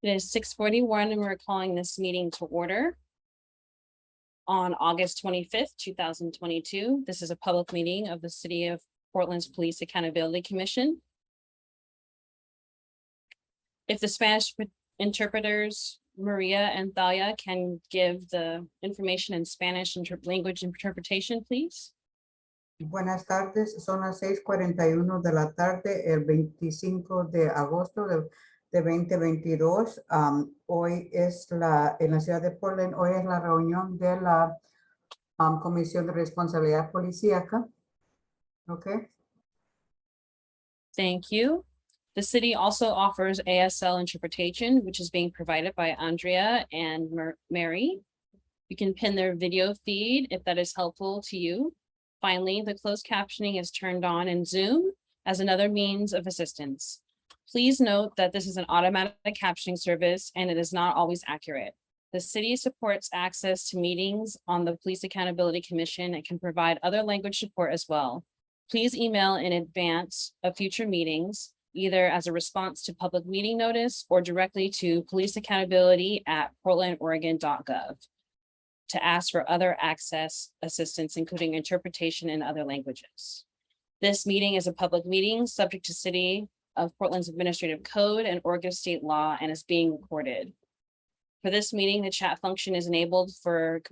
It is 6:41 and we're calling this meeting to order on August 25th, 2022. This is a public meeting of the City of Portland's Police Accountability Commission. If the Spanish interpreters, Maria and Thalia, can give the information in Spanish language interpretation, please. Buenas tardes, son las 6:41 de la tarde, el 25 de agosto de 2022. Hoy es en la ciudad de Portland, hoy es la reunión de la Comisión de Responsabilidad Policíaca. Okay. Thank you. The city also offers ASL interpretation, which is being provided by Andrea and Mary. You can pin their video feed if that is helpful to you. Finally, the closed captioning is turned on in Zoom as another means of assistance. Please note that this is an automatic captioning service and it is not always accurate. The city supports access to meetings on the Police Accountability Commission and can provide other language support as well. Please email in advance of future meetings, either as a response to public meeting notice or directly to policeaccountability@portlandoregon.gov to ask for other access assistance, including interpretation in other languages. This meeting is a public meeting subject to City of Portland's Administrative Code and Oregon State law and is being recorded. For this meeting, the chat function is enabled for the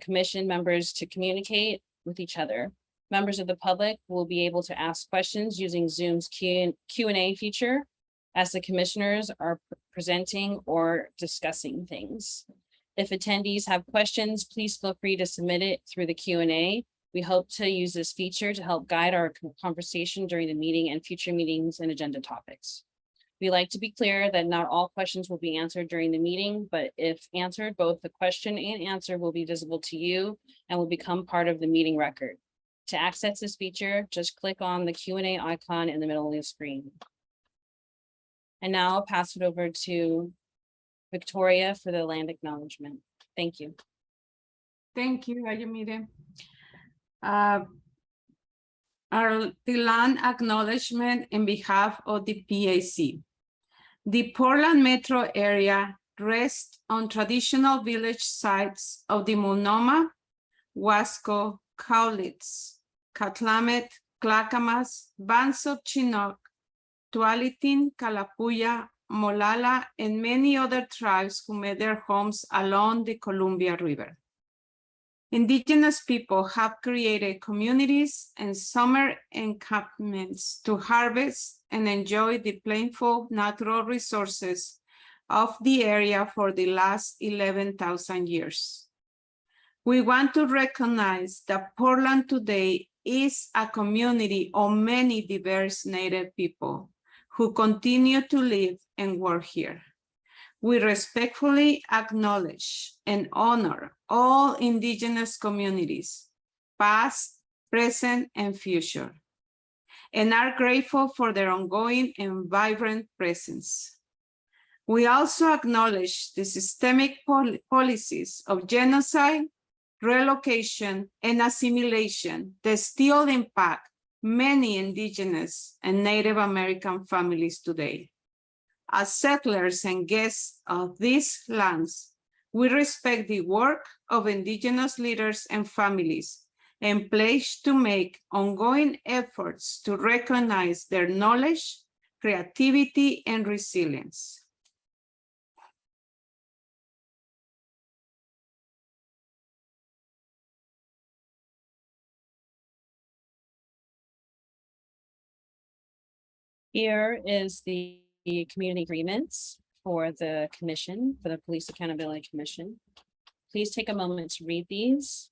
commission members to communicate with each other. Members of the public will be able to ask questions using Zoom's Q&A feature as the commissioners are presenting or discussing things. If attendees have questions, please feel free to submit it through the Q&A. We hope to use this feature to help guide our conversation during the meeting and future meetings and agenda topics. We like to be clear that not all questions will be answered during the meeting, but if answered, both the question and answer will be visible to you and will become part of the meeting record. To access this feature, just click on the Q&A icon in the middle of the screen. And now I'll pass it over to Victoria for the land acknowledgement. Thank you. Thank you, Ayamide. The land acknowledgement in behalf of the PAC. The Portland metro area rests on traditional village sites of the Multnomah, Wasco, Cowlitz, Cathlamet, Clackamas, bands of Chinook, Tualatin, Kalapuya, Molala, and many other tribes who made their homes along the Columbia River. Indigenous people have created communities and summer encampments to harvest and enjoy the plentiful natural resources of the area for the last 11,000 years. We want to recognize that Portland today is a community of many diverse Native people who continue to live and work here. We respectfully acknowledge and honor all Indigenous communities, past, present, and future, and are grateful for their ongoing and vibrant presence. We also acknowledge the systemic policies of genocide, relocation, and assimilation that still impact many Indigenous and Native American families today. As settlers and guests of these lands, we respect the work of Indigenous leaders and families and pledge to make ongoing efforts to recognize their knowledge, creativity, and resilience. Here is the community agreements for the commission, for the Police Accountability Commission. Please take a moment to read these.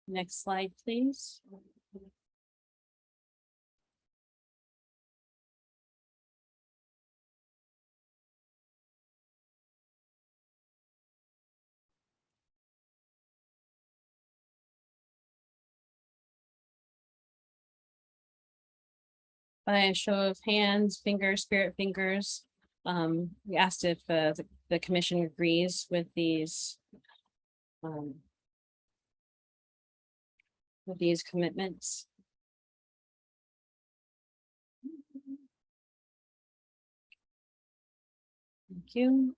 Next slide, please. By a show of hands, spirit fingers, we asked if the commission agrees with these commitments. Thank you.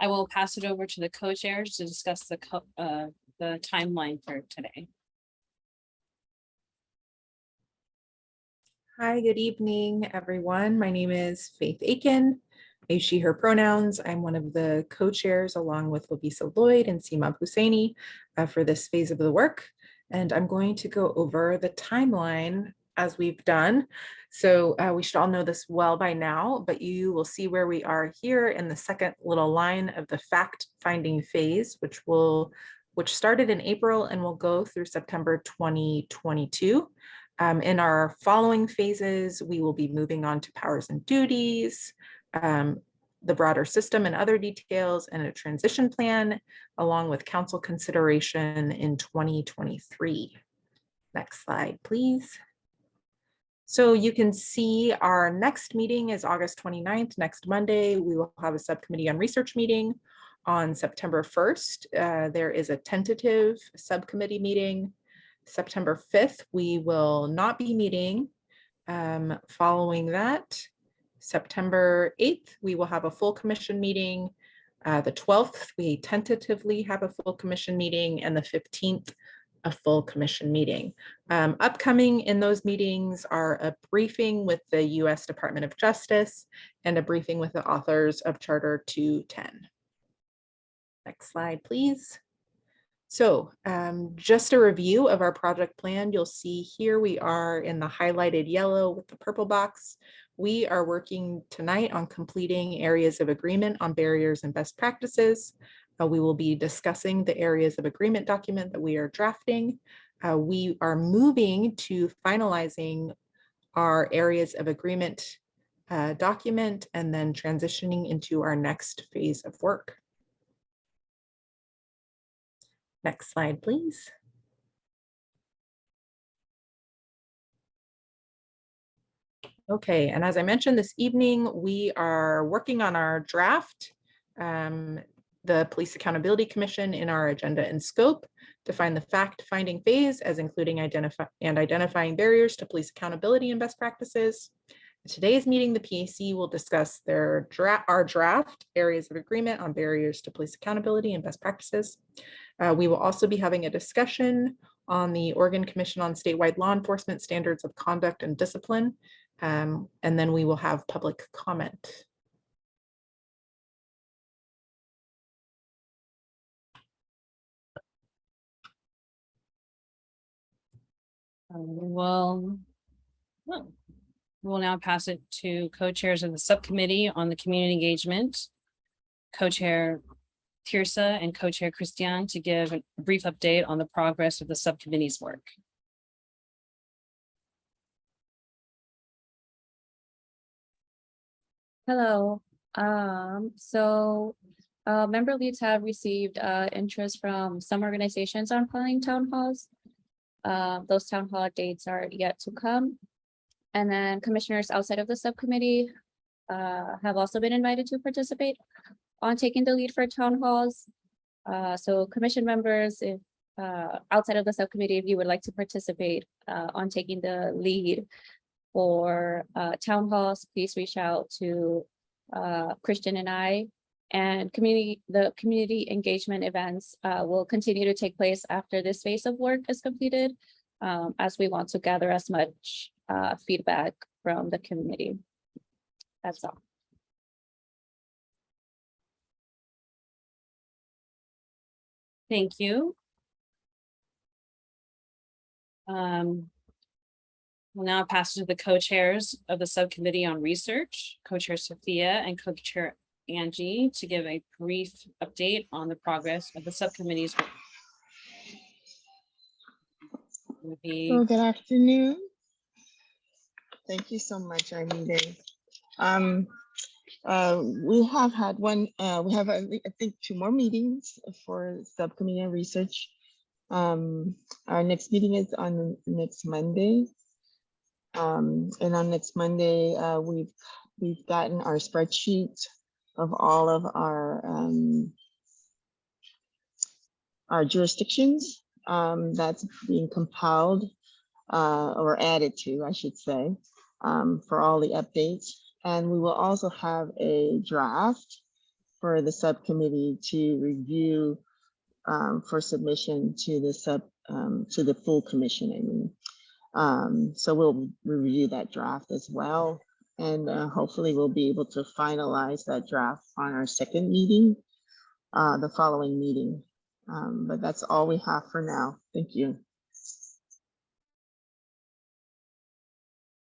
I will pass it over to the co-chairs to discuss the timeline for today. Hi, good evening, everyone. My name is Faith Aiken. I use she, her pronouns. I'm one of the co-chairs along with Lovisa Lloyd and Seema Husseini for this phase of the work. And I'm going to go over the timeline as we've done. So we should all know this well by now, but you will see where we are here in the second little line of the fact-finding phase, which started in April and will go through September 2022. In our following phases, we will be moving on to powers and duties, the broader system and other details, and a transition plan, along with council consideration in 2023. Next slide, please. So you can see our next meeting is August 29th, next Monday. We will have a subcommittee on research meeting. On September 1st, there is a tentative subcommittee meeting. September 5th, we will not be meeting. Following that, September 8th, we will have a full commission meeting. The 12th, we tentatively have a full commission meeting, and the 15th, a full commission meeting. Upcoming in those meetings are a briefing with the U.S. Department of Justice and a briefing with the authors of Charter 210. Next slide, please. So just a review of our project plan. You'll see here we are in the highlighted yellow with the purple box. We are working tonight on completing areas of agreement on barriers and best practices. We will be discussing the areas of agreement document that we are drafting. We are moving to finalizing our areas of agreement document and then transitioning into our next phase of work. Next slide, please. Okay, and as I mentioned this evening, we are working on our draft, the Police Accountability Commission in our agenda and scope, define the fact-finding phase as including identifying barriers to police accountability and best practices. In today's meeting, the PAC will discuss our draft areas of agreement on barriers to police accountability and best practices. We will also be having a discussion on the Oregon Commission on Statewide Law Enforcement Standards of Conduct and Discipline, and then we will have public comment. We'll now pass it to co-chairs of the subcommittee on the community engagement, co-chair Tirsa and co-chair Christian, to give a brief update on the progress of the subcommittee's work. Hello. Member leads have received interest from some organizations on planning town halls. Those town hall dates are yet to come. And then commissioners outside of the subcommittee have also been invited to participate on taking the lead for town halls. So commission members, if outside of the subcommittee, if you would like to participate on taking the lead for town halls, please reach out to Christian and I. And the community engagement events will continue to take place after this phase of work is completed, as we want to gather as much feedback from the community. That's all. Thank you. We'll now pass it to the co-chairs of the subcommittee on research, co-chair Sophia and co-chair Angie, to give a brief update on the progress of the subcommittee's work. Well, good afternoon. Thank you so much, Armida. We have had one, we have, I think, 2 more meetings for subcommittee on research. Our next meeting is on next Monday. And on next Monday, we've gotten our spreadsheet of all of our jurisdictions. That's being compiled or added to, I should say, for all the updates. And we will also have a draft for the subcommittee to review for submission to the full commission. I mean, so we'll review that draft as well, and hopefully we'll be able to finalize that draft on our second meeting, the following meeting. But that's all we have for now. Thank you.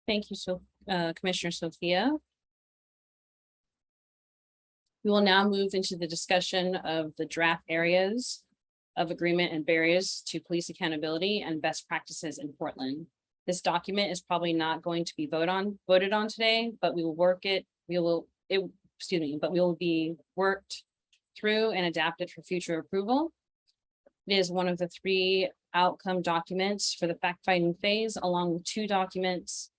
Thank you, Commissioner Sophia. We will now move into the discussion of the draft areas of agreement and barriers to police accountability and best practices in Portland. This document is probably not going to be voted on today, but we will be worked through and adapted for future approval. It is one of the 3 outcome documents for the fact-finding phase, along with 2 documents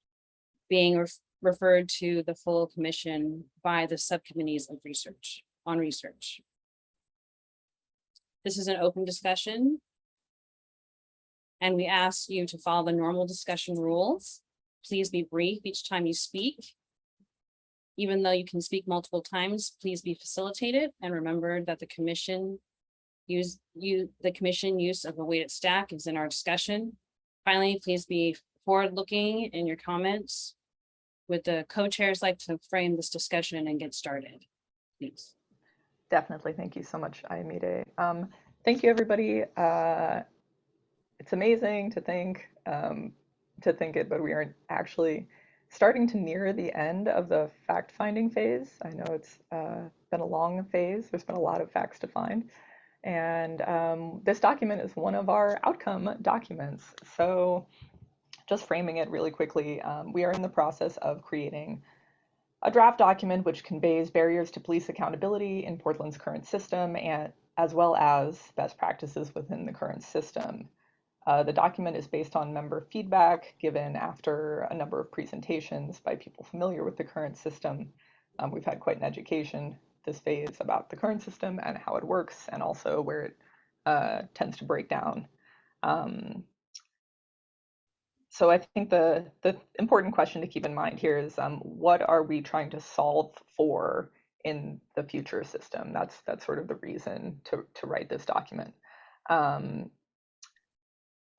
being referred to the full commission by the subcommittees of research. This is an open discussion, and we ask you to follow the normal discussion rules. Please be brief each time you speak. Even though you can speak multiple times, please be facilitated, and remember that the commission use of a weighted stack is in our discussion. Finally, please be forward-looking in your comments. Would the co-chairs like to frame this discussion and get started, please? Definitely. Thank you so much, Ayamide. Thank you, everybody. It's amazing to think it, but we are actually starting to near the end of the fact-finding phase. I know it's been a long phase. There's been a lot of facts to find. And this document is one of our outcome documents. So just framing it really quickly, we are in the process of creating a draft document which conveys barriers to police accountability in Portland's current system, and as well as best practices within the current system. The document is based on member feedback given after a number of presentations by people familiar with the current system. We've had quite an education this phase about the current system and how it works, and also where it tends to break down. So I think the important question to keep in mind here is what are we trying to solve for in the future system? That's sort of the reason to write this document.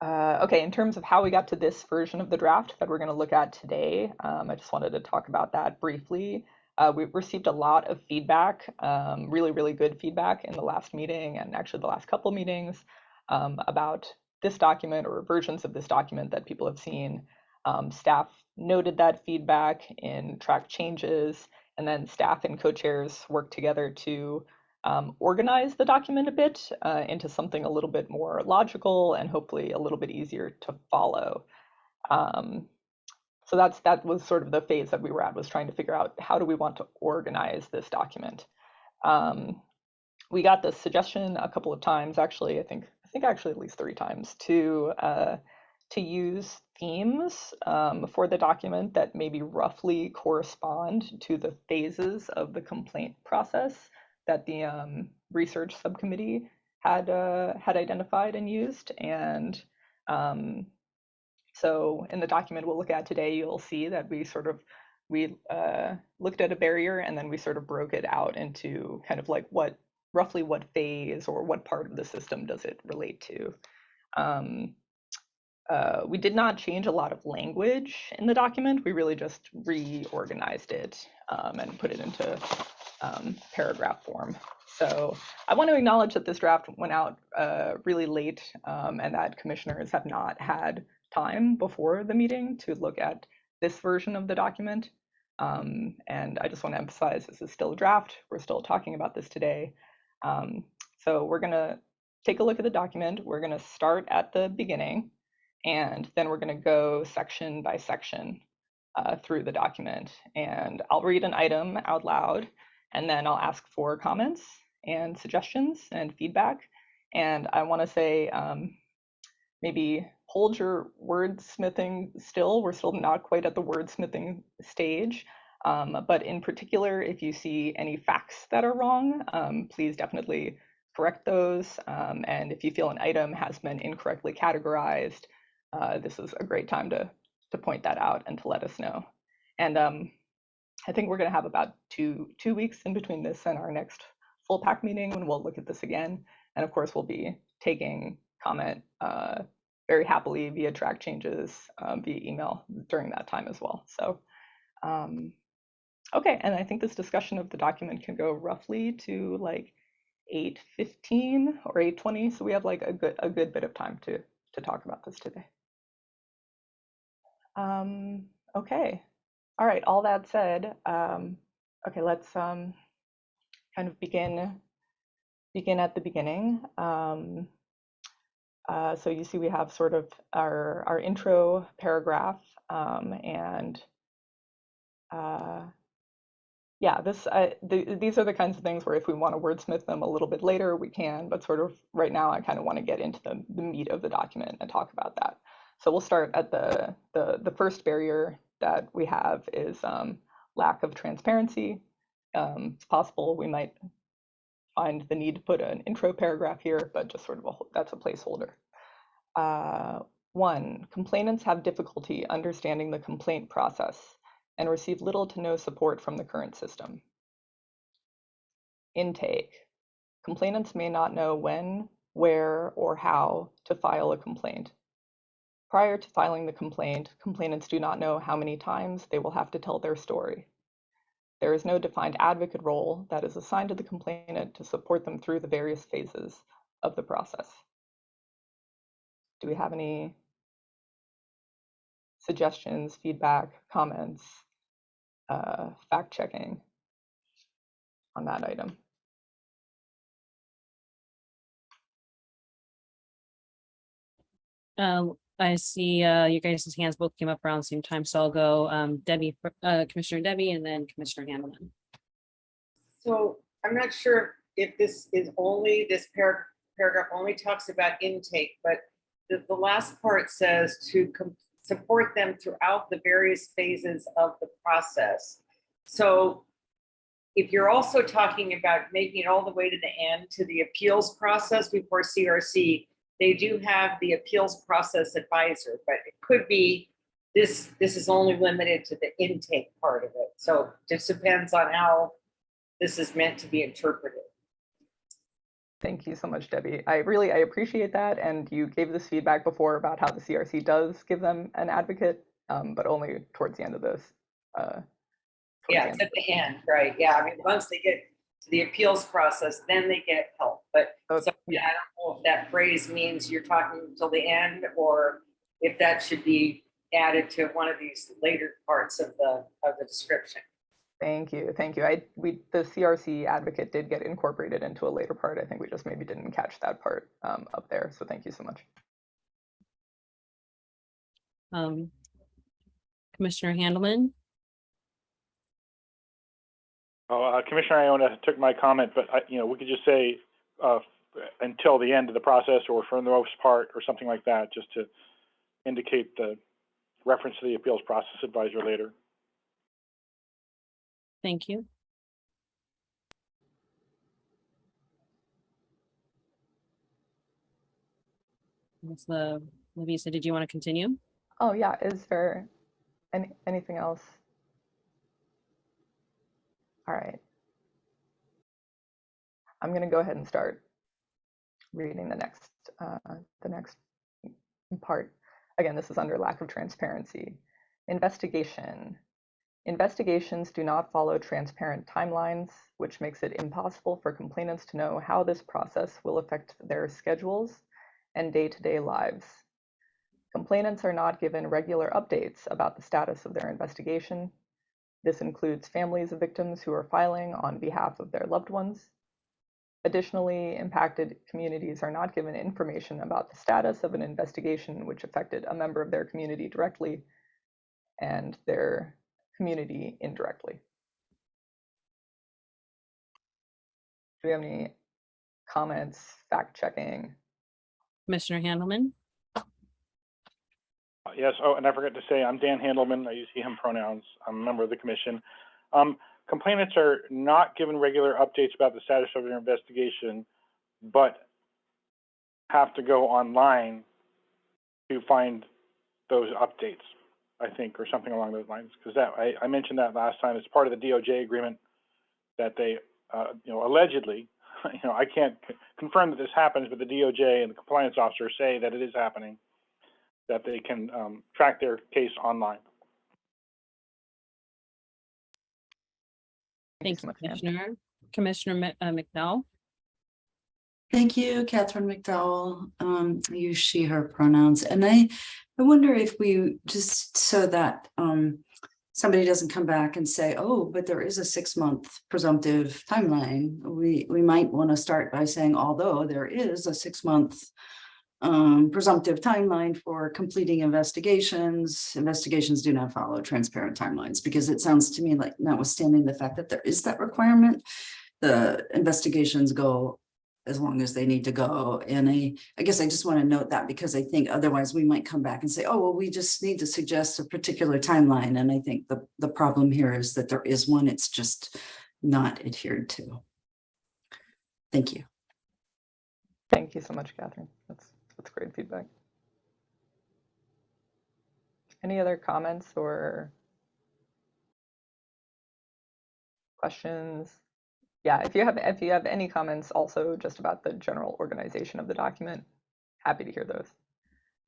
Okay, in terms of how we got to this version of the draft that we're going to look at today, I just wanted to talk about that briefly. We've received a lot of feedback, really, really good feedback in the last meeting and actually the last couple meetings about this document or versions of this document that people have seen. Staff noted that feedback in track changes, and then staff and co-chairs worked together to organize the document a bit into something a little bit more logical and hopefully a little bit easier to follow. So that was sort of the phase that we were at, was trying to figure out how do we want to organize this document. We got this suggestion a couple of times, actually, I think actually at least 3 times, to use themes for the document that maybe roughly correspond to the phases of the complaint process that the research subcommittee had identified and used. And so in the document we'll look at today, you'll see that we looked at a barrier, and then we sort of broke it out into kind of like roughly what phase or what part of the system does it relate to. We did not change a lot of language in the document. We really just reorganized it and put it into paragraph form. So I want to acknowledge that this draft went out really late and that commissioners have not had time before the meeting to look at this version of the document. And I just want to emphasize this is still a draft. We're still talking about this today. So we're going to take a look at the document. We're going to start at the beginning, and then we're going to go section by section through the document. And I'll read an item out loud, and then I'll ask for comments and suggestions and feedback. And I want to say maybe hold your wordsmithing still. We're still not quite at the wordsmithing stage. But in particular, if you see any facts that are wrong, please definitely correct those. And if you feel an item has been incorrectly categorized, this is a great time to point that out and to let us know. And I think we're going to have about two weeks in between this and our next full PAC meeting when we'll look at this again. And of course, we'll be taking comment very happily via track changes via email during that time as well. So, okay, and I think this discussion of the document can go roughly to like 8:15 or 8:20. So we have like a good bit of time to talk about this today. Okay, all right. All that said, okay, let's kind of begin at the beginning. So you see we have sort of our intro paragraph, and yeah, these are the kinds of things where if we want to wordsmith them a little bit later, we can, but sort of right now I kind of want to get into the meat of the document and talk about that. So we'll start at the first barrier that we have is lack of transparency. It's possible we might find the need to put an intro paragraph here, but just sort of that's a placeholder. 1, complainants have difficulty understanding the complaint process and receive little to no support from the current system. Intake. Complainants may not know when, where, or how to file a complaint. Prior to filing the complaint, complainants do not know how many times they will have to tell their story. There is no defined advocate role that is assigned to the complainant to support them through the various phases of the process. Do we have any suggestions, feedback, comments, fact checking on that item? I see you guys' hands both came up around the same time, so I'll go Debbie, Commissioner Debbie, and then Commissioner Hamilton. So I'm not sure if this is only, this paragraph only talks about intake, but the last part says to support them throughout the various phases of the process. So if you're also talking about making it all the way to the end, to the appeals process before CRC, they do have the appeals process advisor, but it could be this is only limited to the intake part of it. So it just depends on how this is meant to be interpreted. Thank you so much, Debbie. I appreciate that. And you gave this feedback before about how the CRC does give them an advocate, but only towards the end of this. Yeah, it's at the end, right? Yeah, I mean, once they get to the appeals process, then they get help. But so, yeah, I don't know if that phrase means you're talking until the end, or if that should be added to one of these later parts of the description. Thank you. The CRC advocate did get incorporated into a later part. I think we just maybe didn't catch that part up there. So thank you so much. Commissioner Handelman. Commissioner Iona took my comment, but we could just say until the end of the process, or for the most part, or something like that, just to indicate the reference to the appeals process advisor later. Thank you. Lavisa, did you want to continue? Oh yeah, is there anything else? All right. I'm going to go ahead and start reading the next part. Again, this is under lack of transparency. Investigation. Investigations do not follow transparent timelines, which makes it impossible for complainants to know how this process will affect their schedules and day-to-day lives. Complainants are not given regular updates about the status of their investigation. This includes families of victims who are filing on behalf of their loved ones. Additionally, impacted communities are not given information about the status of an investigation which affected a member of their community directly and their community indirectly. Do we have any comments, fact checking? Commissioner Handelman. Yes, oh, and I forgot to say, I'm Dan Handelman, I use he, him pronouns, I'm a member of the commission. Complainants are not given regular updates about the status of their investigation, but have to go online to find those updates, I think, or something along those lines. Because that I mentioned that last time. It's part of the DOJ agreement that they, allegedly, I can't confirm that this happens, but the DOJ and the compliance officer say that it is happening, that they can track their case online. Thank so you, much, Ann. Commissioner. Commissioner McDowell? Thank you, Catherine McDowell. I use she, her pronouns. And I wonder if we, just so that somebody doesn't come back and say, oh, but there is a 6-month presumptive timeline. We might want to start by saying, although there is a 6-month presumptive timeline for completing investigations do not follow transparent timelines, because it sounds to me like, notwithstanding the fact that there is that requirement, the investigations go as long as they need to go. And I guess I just want to note that, because I think otherwise we might come back and say, oh, well, we just need to suggest a particular timeline. And I think the problem here is that there is one, it's just not adhered to. Thank you. Thank you so much, Catherine. That's great feedback. Any other comments or questions? Yeah, if you have any comments also just about the general organization of the document, happy to hear those.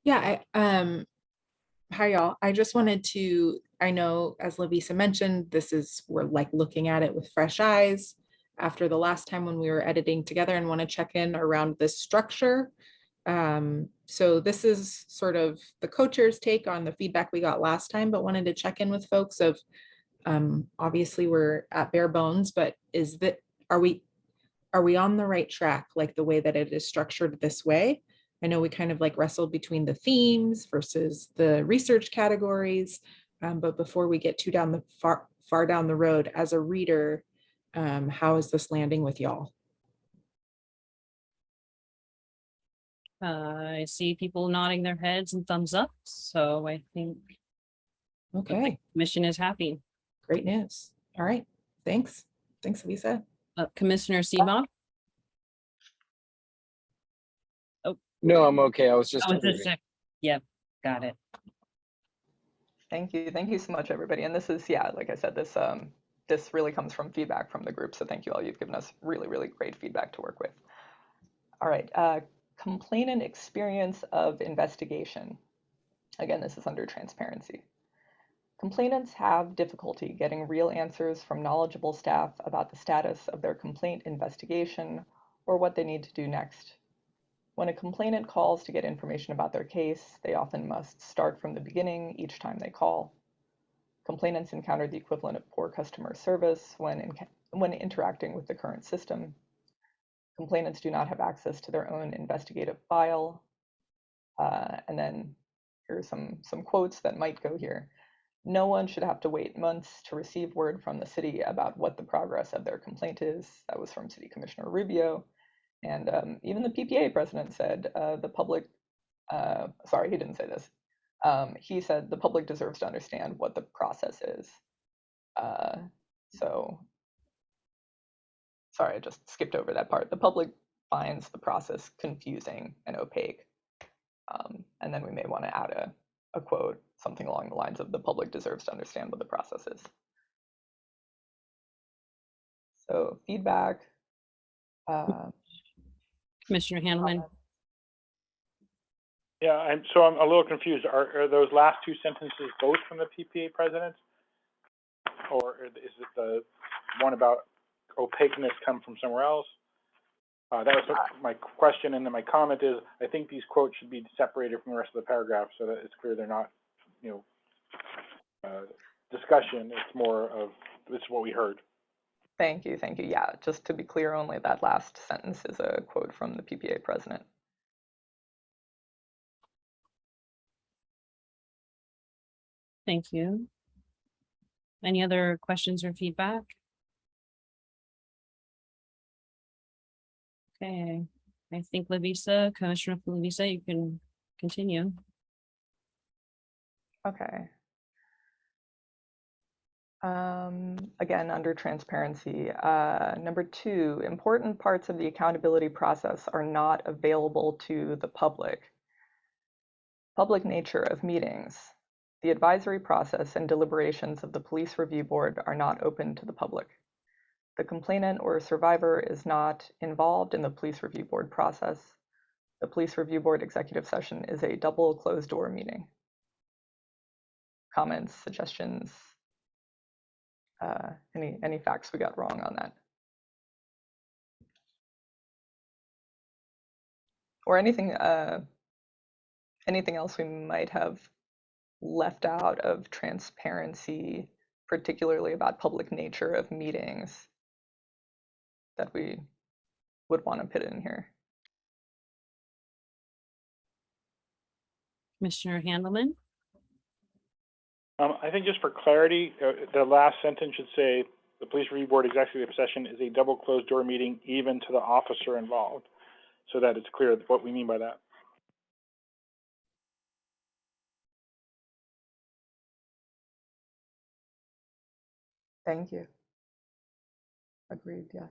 Yeah, hi y'all. I just wanted to, I know as Lavisa mentioned, we're like looking at it with fresh eyes after the last time when we were editing together, and want to check in around this structure. So this is sort of the co-chair's take on the feedback we got last time, but wanted to check in with folks of, obviously we're at bare bones, but are we on the right track, like the way that it is structured this way? I know we kind of like wrestled between the themes versus the research categories, but before we get too far down the road, as a reader, how is this landing with y'all? I see people nodding their heads and thumbs up, so I think Okay, the commission is happy. great news. All right, thanks, Lisa. Commissioner Seba? No, I'm okay. I was just Oh, it's agreeing. Yep, got it. Thank you so much, everybody. And this is, yeah, like I said, this really comes from feedback from the group. So thank you all. You've given us really great feedback to work with. All right, complainant experience of investigation. Again, this is under transparency. Complainants have difficulty getting real answers from knowledgeable staff about the status of their complaint investigation or what they need to do next. When a complainant calls to get information about their case, they often must start from the beginning each time they call. Complainants encounter the equivalent of poor customer service when interacting with the current system. Complainants do not have access to their own investigative file. And then here are some quotes that might go here. No one should have to wait months to receive word from the city about what the progress of their complaint is. That was from City Commissioner Rubio. And even the PPA president said the public, sorry, he didn't say this. He said the public deserves to understand what the process is. So, sorry, I just skipped over that part. The public finds the process confusing and opaque. And then we may want to add a quote, something along the lines of the public deserves to understand what the process is. So feedback. Commissioner Handelman? Yeah, I'm a little confused. Are those last two sentences both from the PPA president? Or is it the one about opaqueness come from somewhere else? That was my question, and then my comment is, I think these quotes should be separated from the rest of the paragraph so that it's clear they're not, discussion. It's more of, this is what we heard. Thank you. Yeah, just to be clear, only that last sentence is a quote from the PPA president. Thank you. Any other questions or feedback? Okay, I think Commissioner Lavisa, you can continue. Okay. Again, under transparency, number 2, important parts of the accountability process are not available to the public. Public nature of meetings. The advisory process and deliberations of the Police Review Board are not open to the public. The complainant or survivor is not involved in the Police Review Board process. The Police Review Board executive session is a double closed door meeting. Comments, suggestions, any facts we got wrong on that? Or anything else we might have left out of transparency, particularly about public nature of meetings, that we would want to put in here? Commissioner Handelman? I think just for clarity, the last sentence should say, the Police Review Board executive session is a double closed door meeting even to the officer involved, so that it's clear what we mean by that. Thank you. Agreed, yes.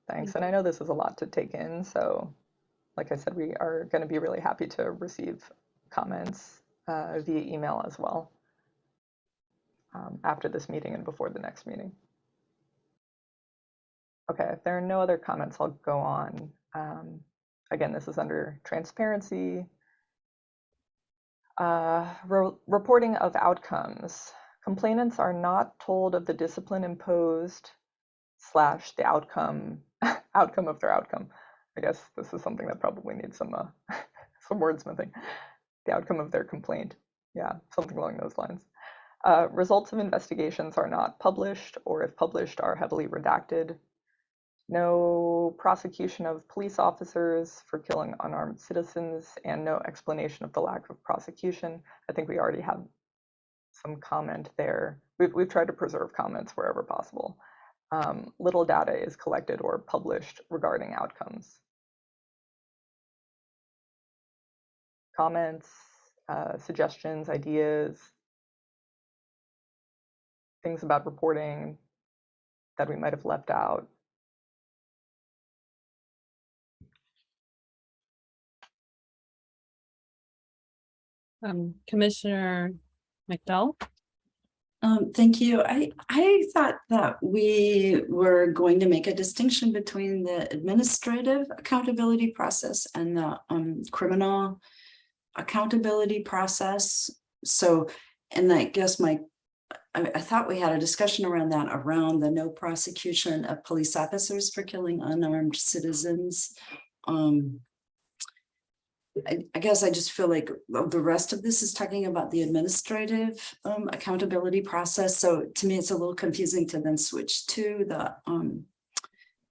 Thanks, and I know this is a lot to take in, so like I said, we are going to be really happy to receive comments via email as well after this meeting and before the next meeting. Okay, if there are no other comments, I'll go on. Again, this is under transparency. Reporting of outcomes. Complainants are not told of the discipline imposed / the outcome of their outcome. I guess this is something that probably needs some some wordsmithing. The outcome of their complaint. Yeah, something along those lines. Results of investigations are not published, or if published, are heavily redacted. No prosecution of police officers for killing unarmed citizens, and no explanation of the lack of prosecution. I think we already have some comment there. We've tried to preserve comments wherever possible. Little data is collected or published regarding outcomes. Comments, suggestions, ideas, things about reporting that we might have left out. Commissioner McDowell? Thank you. I thought that we were going to make a distinction between the administrative accountability process and the criminal accountability process. So, and I guess I thought we had a discussion around that, around the no prosecution of police officers for killing unarmed citizens. I guess I just feel like the rest of this is talking about the administrative accountability process. So to me, it's a little confusing to then switch to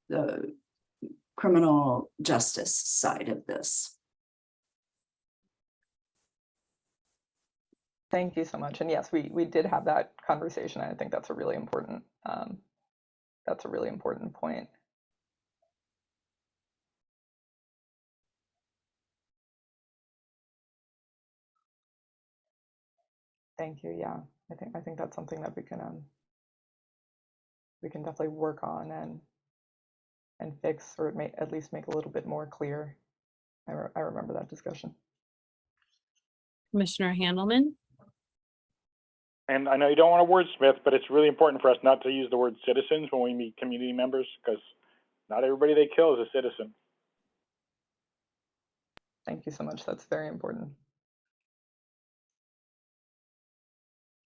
the criminal justice side of this. Thank you so much. And yes, we did have that conversation. I think that's a really important point. Thank you. Yeah, I think that's something that we can definitely work on and fix, or at least make a little bit more clear. I remember that discussion. Commissioner Handelman? And I know you don't want to wordsmith, but it's really important for us not to use the word citizens when we meet community members, because not everybody they kill is a citizen. Thank you so much. That's very important.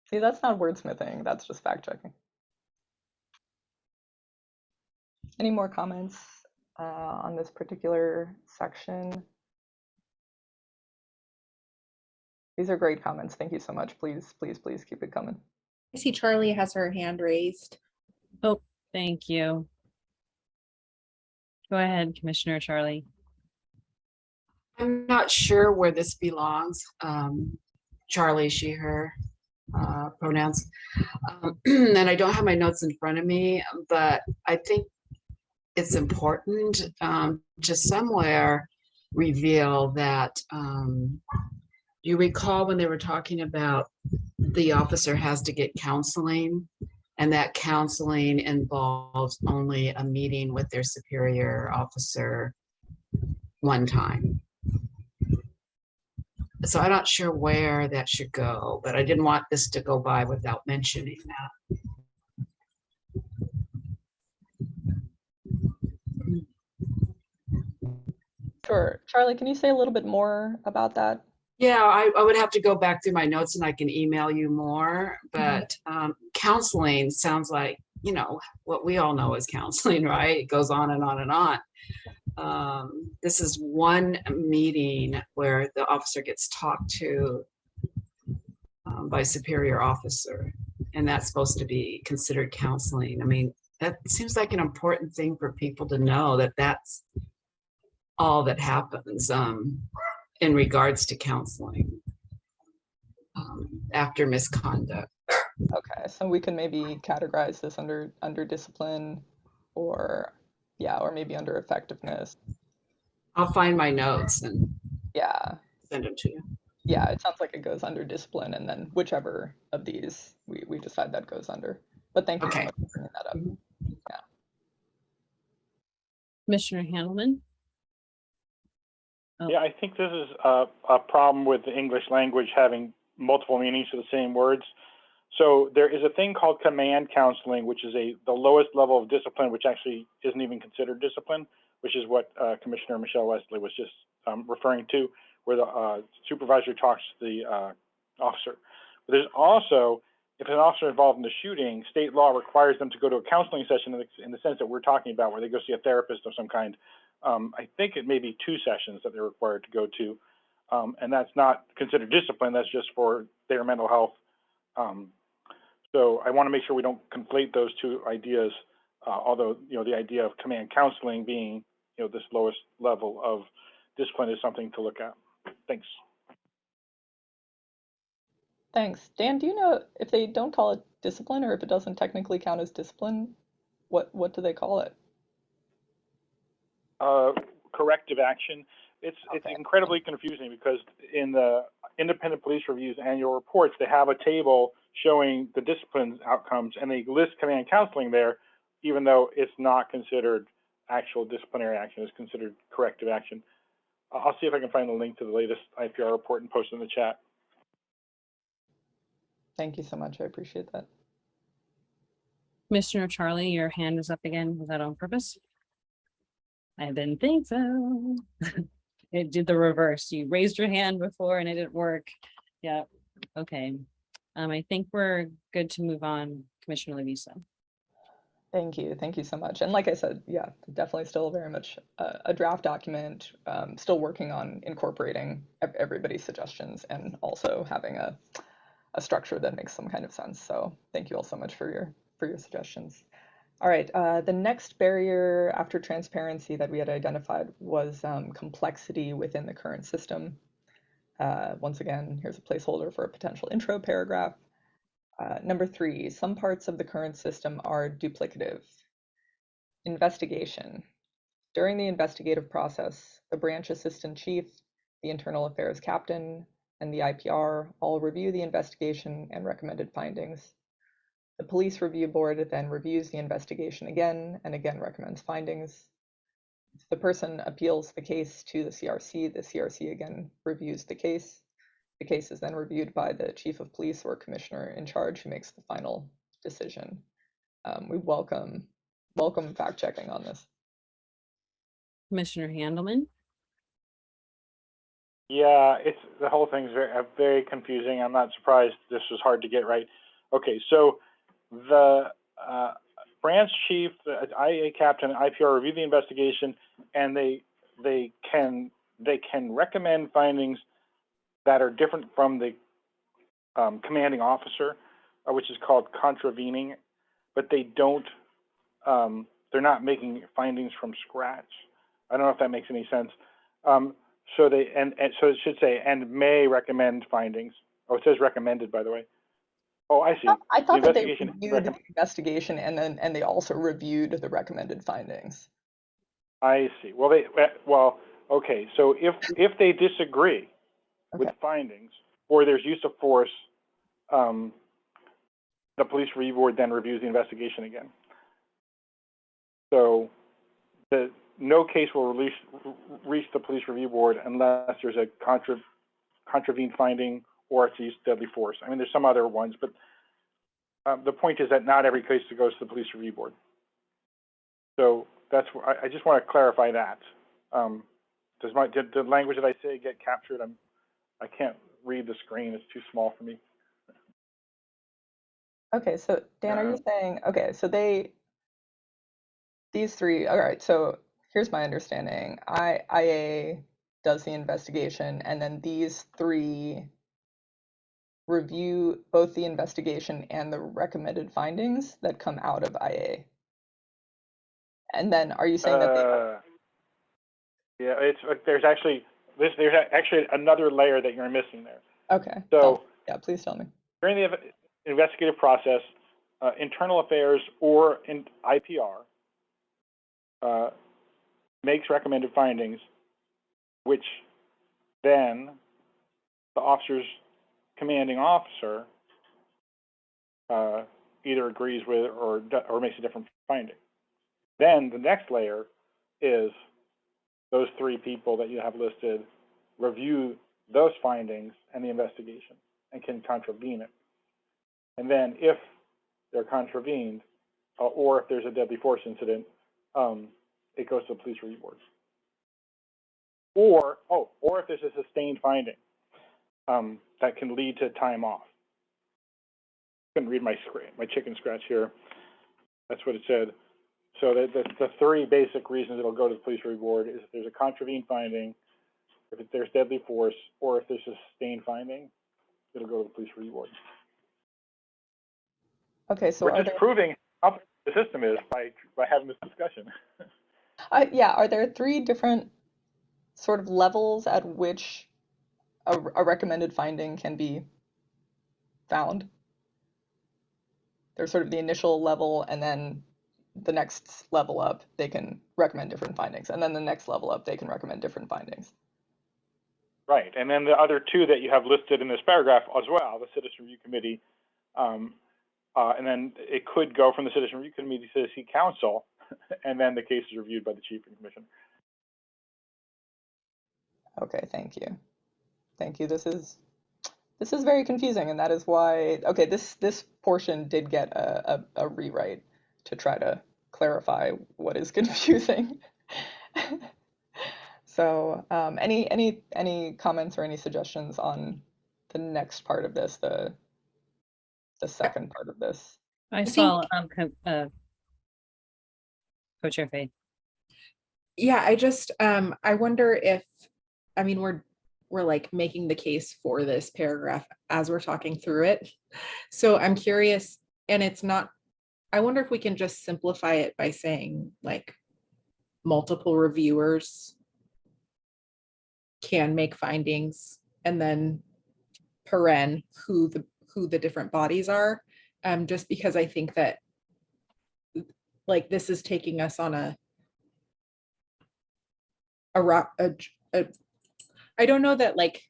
See, that's not wordsmithing. That's just fact checking. Any more comments on this particular section? These are great comments. Thank you so much. Please, please, please keep it coming. I see Charlie has her hand raised. Oh, thank you. Go ahead, Commissioner Charlie. I'm not sure where this belongs. Charlie, she, her pronouns. And I don't have my notes in front of me, but I think it's important to somewhere reveal that you recall when they were talking about the officer has to get counseling, and that counseling involves only a meeting with their superior officer one time. So I'm not sure where that should go, but I didn't want this to go by without mentioning that. Sure. Charlie, can you say a little bit more about that? Yeah, I would have to go back through my notes and I can email you more, but counseling sounds like, you know, what we all know is counseling, right? It goes on and on and on. This is one meeting where the officer gets talked to by superior officer, and that's supposed to be considered counseling. I mean, that seems like an important thing for people to know, that that's all that happens in regards to counseling after misconduct. Okay, so we can maybe categorize this under discipline, or yeah, or maybe under effectiveness. I'll find my notes and Yeah, send them to you. yeah, it sounds like it goes under discipline, and then whichever of these we decide that goes under. But thank you so Okay. much for bringing that up. Yeah. Commissioner Handelman? Oh. Yeah, I think this is a problem with the English language having multiple meanings for the same words. So there is a thing called command counseling, which is the lowest level of discipline, which actually isn't even considered discipline, which is what Commissioner Michelle Wesley was just referring to, where the supervisor talks to the officer. But there's also, if an officer involved in the shooting, state law requires them to go to a counseling session in the sense that we're talking about, where they go see a therapist of some kind. I think it may be 2 sessions that they're required to go to. And that's not considered discipline, that's just for their mental health. So I want to make sure we don't conflate those two ideas, although, you know, the idea of command counseling being, you know, this lowest level of discipline is something to look at. Thanks. Thanks. Dan, do you know if they don't call it discipline, or if it doesn't technically count as discipline, what do they call it? Corrective action. It's incredibly confusing because in the Independent Police Review's annual reports, they have a table showing the discipline outcomes, and they list command counseling there, even though it's not considered actual disciplinary action. It's considered corrective action. I'll see if I can find the link to the latest IPR report and post it in the chat. Thank you so much. I appreciate that. Commissioner Charlie, your hand is up again. Was that on purpose? I didn't think so. It did the reverse. You raised your hand before and it didn't work. Yeah. Okay. I think we're good to move on, Commissioner Lavisa. Thank you. Thank you so much. And like I said, yeah, definitely still very much a draft document, still working on incorporating everybody's suggestions and also having a structure that makes some kind of sense. So thank you all so much for your suggestions. All right, the next barrier after transparency that we had identified was complexity within the current system. Once again, here's a placeholder for a potential intro paragraph. Number 3, some parts of the current system are duplicative. Investigation. During the investigative process, the branch assistant chief, the internal affairs captain, and the IPR all review the investigation and recommended findings. The police review board then reviews the investigation again and again recommends findings. If the person appeals the case to the CRC again reviews the case. The case is then reviewed by the chief of police or commissioner in charge, who makes the final decision. We welcome fact checking on this. Commissioner Handelman. Yeah, the whole thing's very confusing. I'm not surprised this was hard to get right. Okay, so the branch chief, the IA captain, IPR review the investigation, and they can recommend findings that are different from the commanding officer, which is called contravening, but they don't. They're not making findings from scratch. I don't know if that makes any sense. So they so it should say and may recommend findings. Oh, it says recommended, by the way. Oh, I see. I thought that they reviewed the investigation and they also reviewed the recommended findings. I see. Well, okay, so if they disagree with Okay. findings, or there's use of force, the police review board then reviews the investigation again. So no case will reach the police review board unless there's a contravened finding or it's used deadly force. I mean, there's some other ones, but the point is that not every case goes to the police review board. So that's where I just want to clarify that. Did the language that I say get captured? I can't read the screen; it's too small for me. Okay, so Dan, are you saying, okay, so these three, all right, so here's my understanding. IA does the investigation, and then these three review both the investigation and the recommended findings that come out of IA. And then are you saying that yeah, there's actually another layer that you're missing there. Okay. So yeah, please tell me. During the investigative process, internal affairs or in IPR makes recommended findings, which then the officer's commanding officer either agrees with or makes a different finding. Then the next layer is those three people that you have listed review those findings and the investigation and can contravene it. And then if they're contravened, or if there's a deadly force incident, it goes to the police review board. Or if there's a sustained finding that can lead to time off. Couldn't read my chicken scratch here. That's what it said. So the three basic reasons it'll go to the police review board is if there's a contravened finding, if there's deadly force, or if there's a sustained finding, it'll go to the police review board. Okay, so we're just proving how the system is by having this discussion. Yeah, are there three different sort of levels at which a recommended finding can be found? There's sort of the initial level, and then the next level up, they can recommend different findings. And then the next level up, they can recommend different findings. Right, and then the other two that you have listed in this paragraph as well, the Citizen Review Committee, and then it could go from the Citizen Review Committee to the City Council, and then the case is reviewed by the Chief and Commission. Okay, thank you. Thank you. This is very confusing, and that is why, okay, this portion did get a rewrite to try to clarify what is confusing. So any comments or any suggestions on the next part of this, the second part of this? I saw Co-Chair Faith. Yeah, I just I wonder if, I mean, we're like making the case for this paragraph as we're talking through it. So I'm curious, and it's not, I wonder if we can just simplify it by saying like multiple reviewers can make findings, and then paren who the different bodies are, just because I think that like this is taking us on I don't know that, like,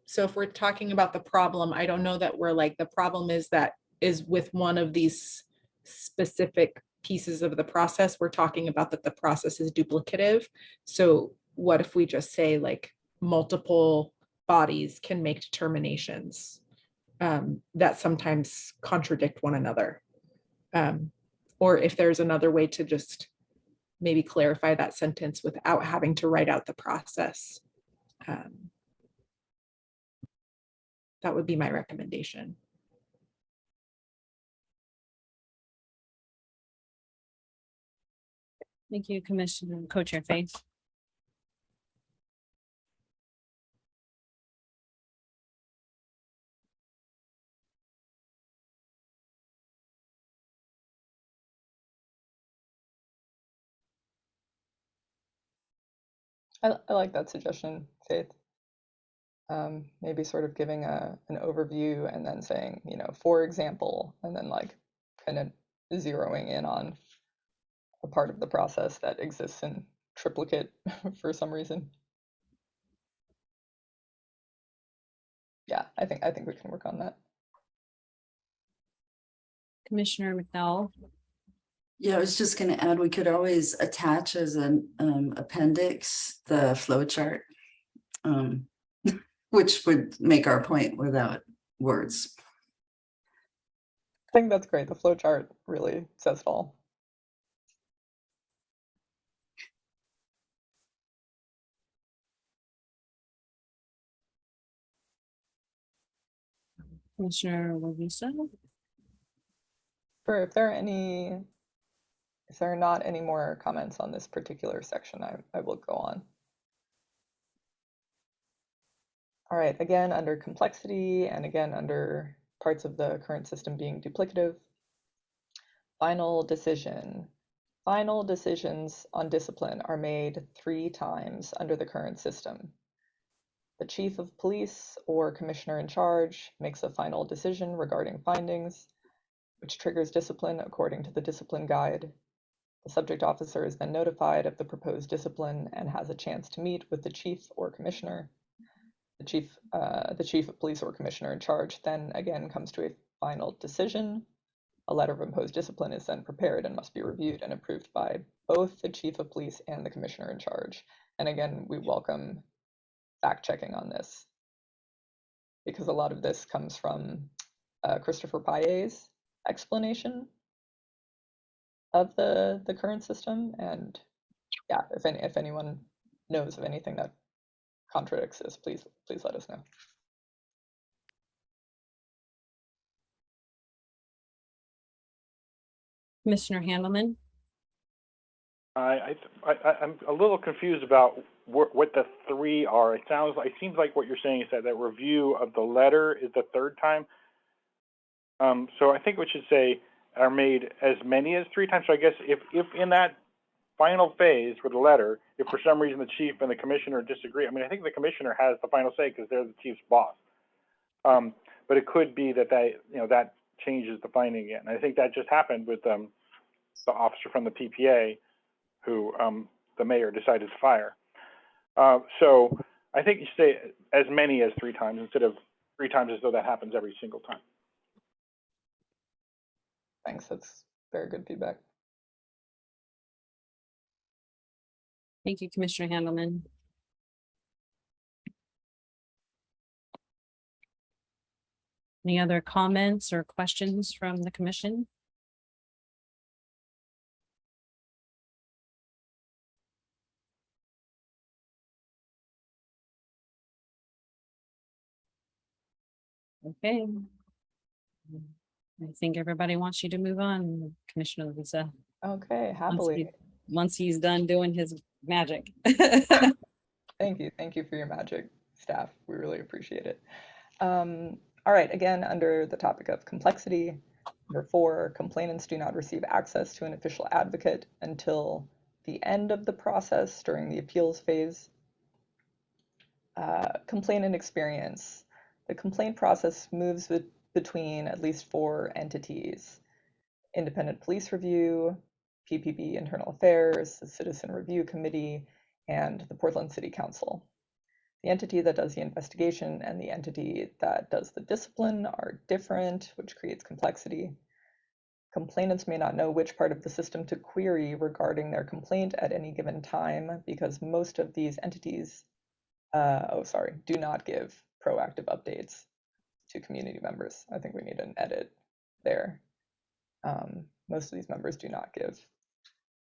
so if we're talking about the problem, I don't know that we're like, the problem is with one of these specific pieces of the process. We're talking about that the process is duplicative. So what if we just say like multiple bodies can make determinations that sometimes contradict one another? Or if there's another way to just maybe clarify that sentence without having to write out the process. That would be my recommendation. Thank you, Commissioner Co-Chair Faith. I like that suggestion, Faith. Maybe sort of giving an overview and then saying, you know, for example, and then like kind of zeroing in on a part of the process that exists in triplicate for some reason. Yeah, I think we can work on that. Commissioner McDowell? Yeah, I was just gonna add, we could always attach as an appendix, the flow chart. Which would make our point without words. I think that's great. The flow chart really says it all. Commissioner Lovisa? If there are not any more comments on this particular section, I will go on. All right, again, under complexity and again, under parts of the current system being duplicative. Final decision. Final decisions on discipline are made 3 times under the current system. The chief of police or commissioner in charge makes a final decision regarding findings, which triggers discipline according to the discipline guide. The subject officer is then notified of the proposed discipline and has a chance to meet with the chief or commissioner. The chief of police or commissioner in charge then again comes to a final decision. A letter of imposed discipline is then prepared and must be reviewed and approved by both the chief of police and the commissioner in charge. And again, we welcome fact checking on this, because a lot of this comes from Christopher Paillet's explanation of the current system. And yeah, if anyone knows of anything that contradicts this, please let us know. Commissioner Handelman? I'm a little confused about what the 3 are. It seems like what you're saying is that review of the letter is the 3rd time. So I think we should say are made as many as 3 times. So I guess if in that final phase for the letter, if for some reason the chief and the commissioner disagree, I mean, I think the commissioner has the final say because they're the chief's boss. But it could be that that changes the finding again. And I think that just happened with the officer from the PPA who the mayor decided to fire. So I think you say as many as 3 times instead of 3 times as though that happens every single time. Thanks, that's very good feedback. Thank you, Commissioner Handelman. Any other comments or questions from the commission? Okay. I think everybody wants you to move on, Commissioner Lovisa. Okay, happily. Once he's done doing his magic. Thank you for your magic, staff. We really appreciate it. All right, again, under the topic of complexity, number 4, complainants do not receive access to an official advocate until the end of the process during the appeals phase. Complainant experience. The complaint process moves between at least 4 entities: Independent Police Review, PPB Internal Affairs, the Citizen Review Committee, and the Portland City Council. The entity that does the investigation and the entity that does the discipline are different, which creates complexity. Complainants may not know which part of the system to query regarding their complaint at any given time because most of these entities do not give proactive updates to community members. I think we need an edit there. Most of these members do not give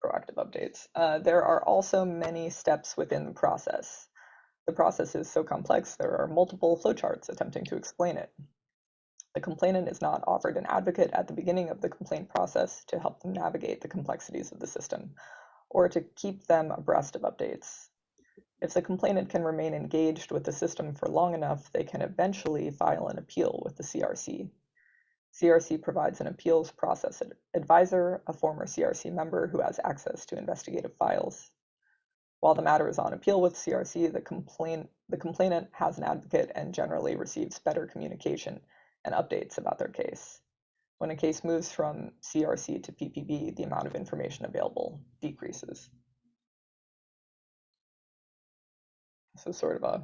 proactive updates. There are also many steps within the process. The process is so complex, there are multiple flowcharts attempting to explain it. The complainant is not offered an advocate at the beginning of the complaint process to help them navigate the complexities of the system or to keep them abreast of updates. If the complainant can remain engaged with the system for long enough, they can eventually file an appeal with the CRC. CRC provides an appeals process advisor, a former CRC member who has access to investigative files. While the matter is on appeal with CRC, the complainant has an advocate and generally receives better communication and updates about their case. When a case moves from CRC to PPB, the amount of information available decreases. So sort of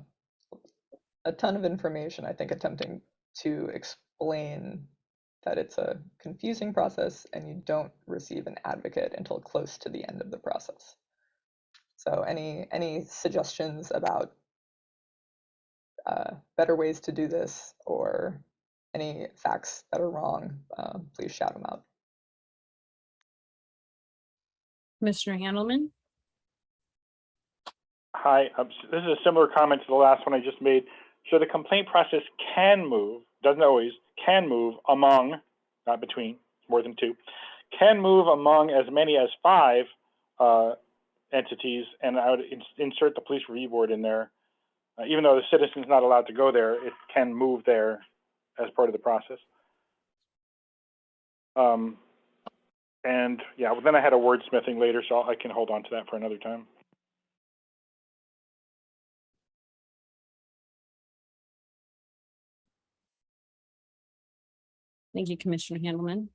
a ton of information, I think, attempting to explain that it's a confusing process and you don't receive an advocate until close to the end of the process. So any suggestions about better ways to do this or any facts that are wrong, please shout them out. Commissioner Handelman? Hi, this is a similar comment to the last one I just made. So the complaint process can move, doesn't always, can move among, not between, more than two, can move among as many as 5 entities, and I would insert the police review board in there. Even though the citizen's not allowed to go there, it can move there as part of the process. And yeah, well, then I had a wordsmithing later, so I can hold on to that for another time. Thank you, Commissioner Handelman.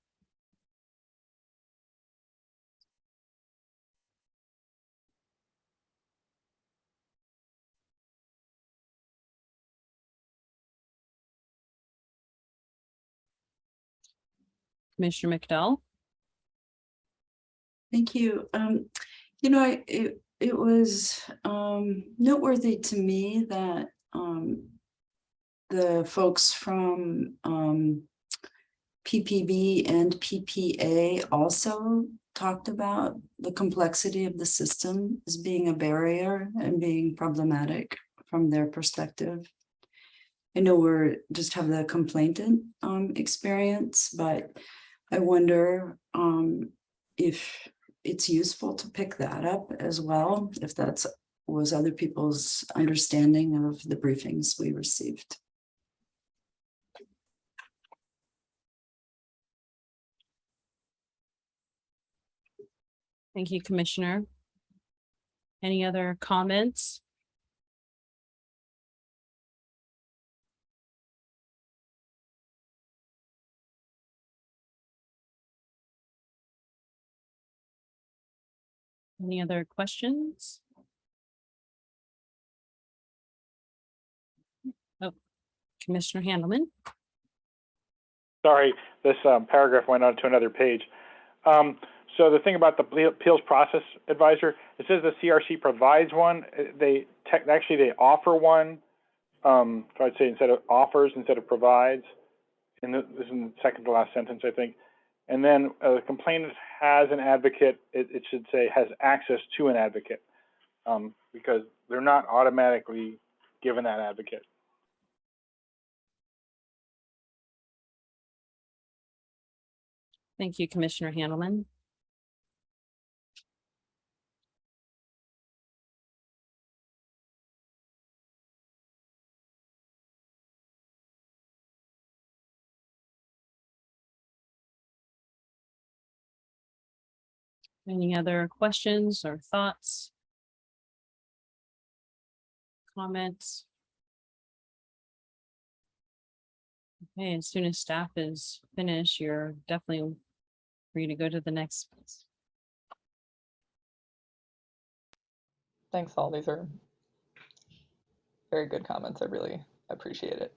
Commissioner McDowell? Thank you. You know, it was noteworthy to me that the folks from PPB and PPA also talked about the complexity of the system as being a barrier and being problematic from their perspective. I know we're just have the complainant experience, but I wonder if it's useful to pick that up as well, if that's was other people's understanding of the briefings we received. Thank you, Commissioner. Any other comments? Any other questions? Oh, Commissioner Handelman. Sorry, this paragraph went on to another page. So the thing about the appeals process advisor, it says the CRC provides one. They offer one. So I'd say instead of offers, instead of provides. And this is in the second to last sentence, I think. And then the complainant has an advocate. It should say has access to an advocate, because they're not automatically given that advocate. Thank you, Commissioner Handelman. Any other questions or thoughts? Comments? Okay, as soon as staff is finished, you're definitely free to go to the next. Thanks all, these are very good comments. I really appreciate it.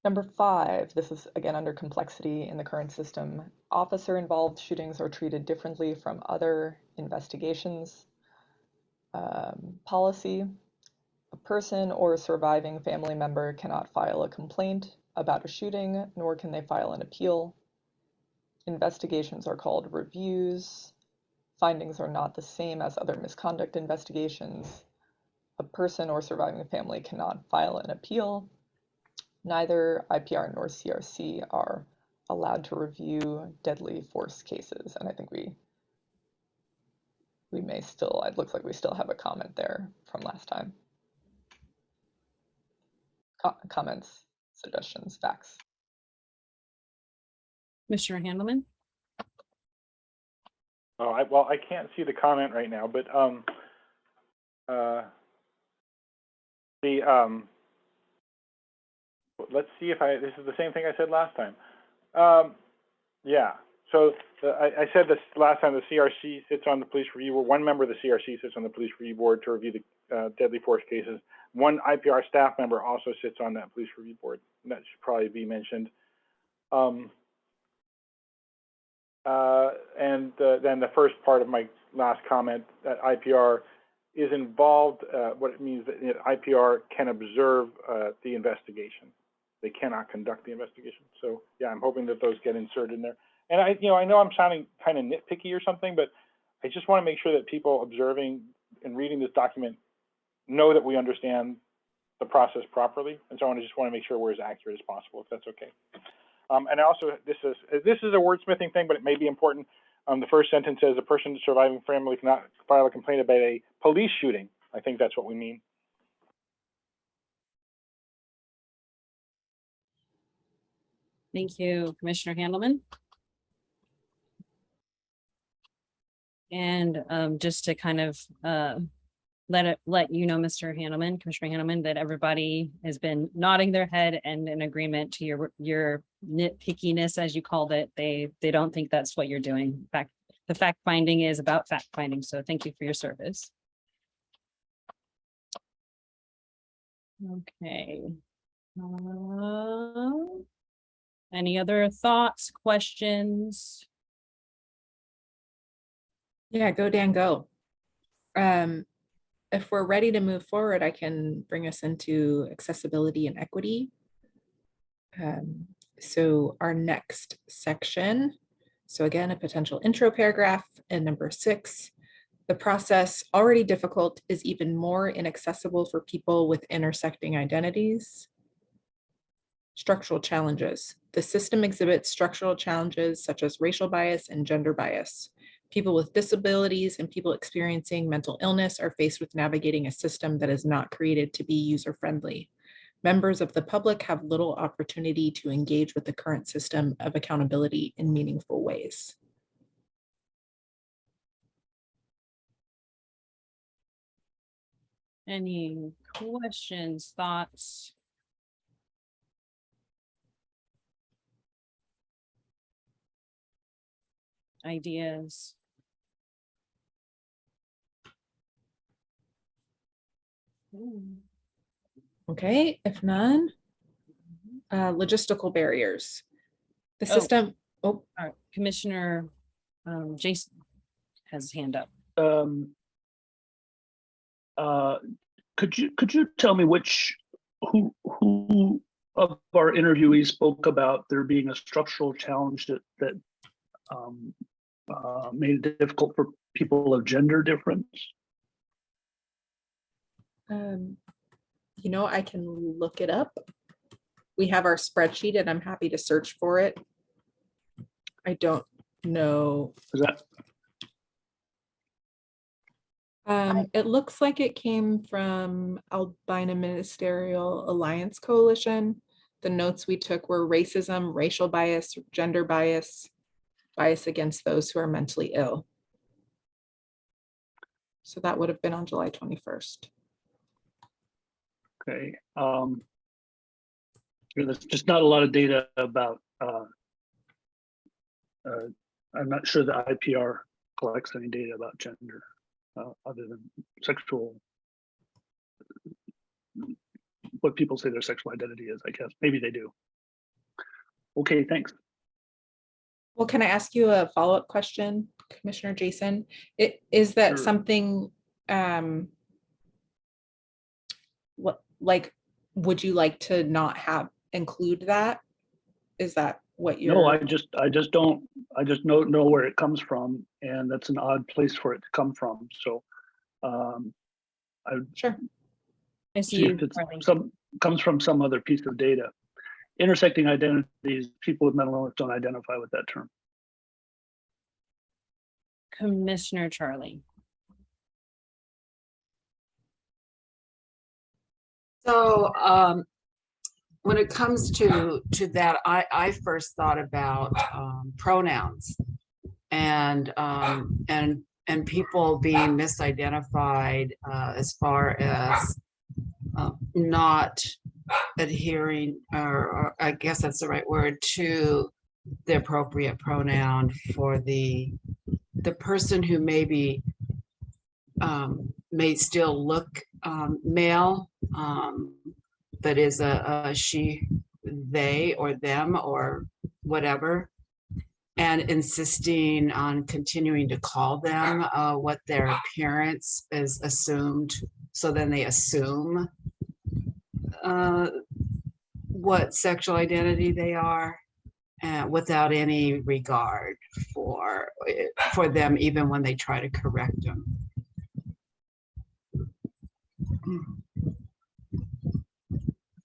Number 5, this is again under complexity in the current system. Officer-involved shootings are treated differently from other investigations. Policy, a person or a surviving family member cannot file a complaint about a shooting, nor can they file an appeal. Investigations are called reviews. Findings are not the same as other misconduct investigations. A person or surviving family cannot file an appeal. Neither IPR nor CRC are allowed to review deadly force cases. And I think we may still, it looks like we still have a comment there from last time. Comments, suggestions, facts. Commissioner Handelman. Oh, well, I can't see the comment right now, but let's see if this is the same thing I said last time. Yeah, so I said this last time, the CRC sits on the police review board. One member of the CRC sits on the police review board to review deadly force cases. One IPR staff member also sits on that police review board, and that should probably be mentioned. Then the first part of my last comment, that IPR is involved, what it means that IPR can observe the investigation. They cannot conduct the investigation. So yeah, I'm hoping that those get inserted in there. And I know I'm sounding kind of nitpicky or something, but I just want to make sure that people observing and reading this document know that we understand the process properly. And so I just want to make sure we're as accurate as possible, if that's okay. And also, this is a wordsmithing thing, but it may be important. The first sentence says a person surviving family cannot file a complaint about a police shooting. I think that's what we mean. Thank you, Commissioner Handelman. And just to kind of let you know, Mr. Handelman, Commissioner Handelman, that everybody has been nodding their head and in agreement to your nitpickiness, as you called it. They don't think that's what you're doing. In fact, the fact finding is about fact finding. So thank you for your service. Okay. Any other thoughts, questions? Yeah, go Dan, go. If we're ready to move forward, I can bring us into accessibility and equity. So our next section, so again, a potential intro paragraph in number 6. The process, already difficult, is even more inaccessible for people with intersecting identities. Structural challenges. The system exhibits structural challenges such as racial bias and gender bias. People with disabilities and people experiencing mental illness are faced with navigating a system that is not created to be user-friendly. Members of the public have little opportunity to engage with the current system of accountability in meaningful ways. Any questions, thoughts? Ideas? Okay, if none, logistical barriers. The system, All right, Commissioner Jason has his hand up. Could you tell me who of our interviewees spoke about there being a structural challenge that made it difficult for people of gender difference? You know, I can look it up. We have our spreadsheet and I'm happy to search for it. I don't know. Is that? It looks like it came from Albina Ministerial Alliance Coalition. The notes we took were racism, racial bias, gender bias, bias against those who are mentally ill. So that would have been on July 21st. Okay. There's just not a lot of data about, I'm not sure the IPR collects any data about gender other than sexual, what people say their sexual identity is, I guess. Maybe they do. Okay, thanks. Well, can I ask you a follow-up question, Commissioner Jason? Is that Sure. something, would you like to not include that? Is that what you're? No, I just don't know where it comes from, and that's an odd place for it to come from. So Sure. I see if it's comes from some other piece of data. Intersecting identities, people with mental illness don't identify with that term. Commissioner Charlie. So when it comes to that, I first thought about pronouns and people being misidentified as far as not adhering, or I guess that's the right word, to the appropriate pronoun for the person who maybe may still look male, but is a she, they, or them, or whatever, and insisting on continuing to call them what their appearance is assumed. So then they assume what sexual identity they are, without any regard for them, even when they try to correct them.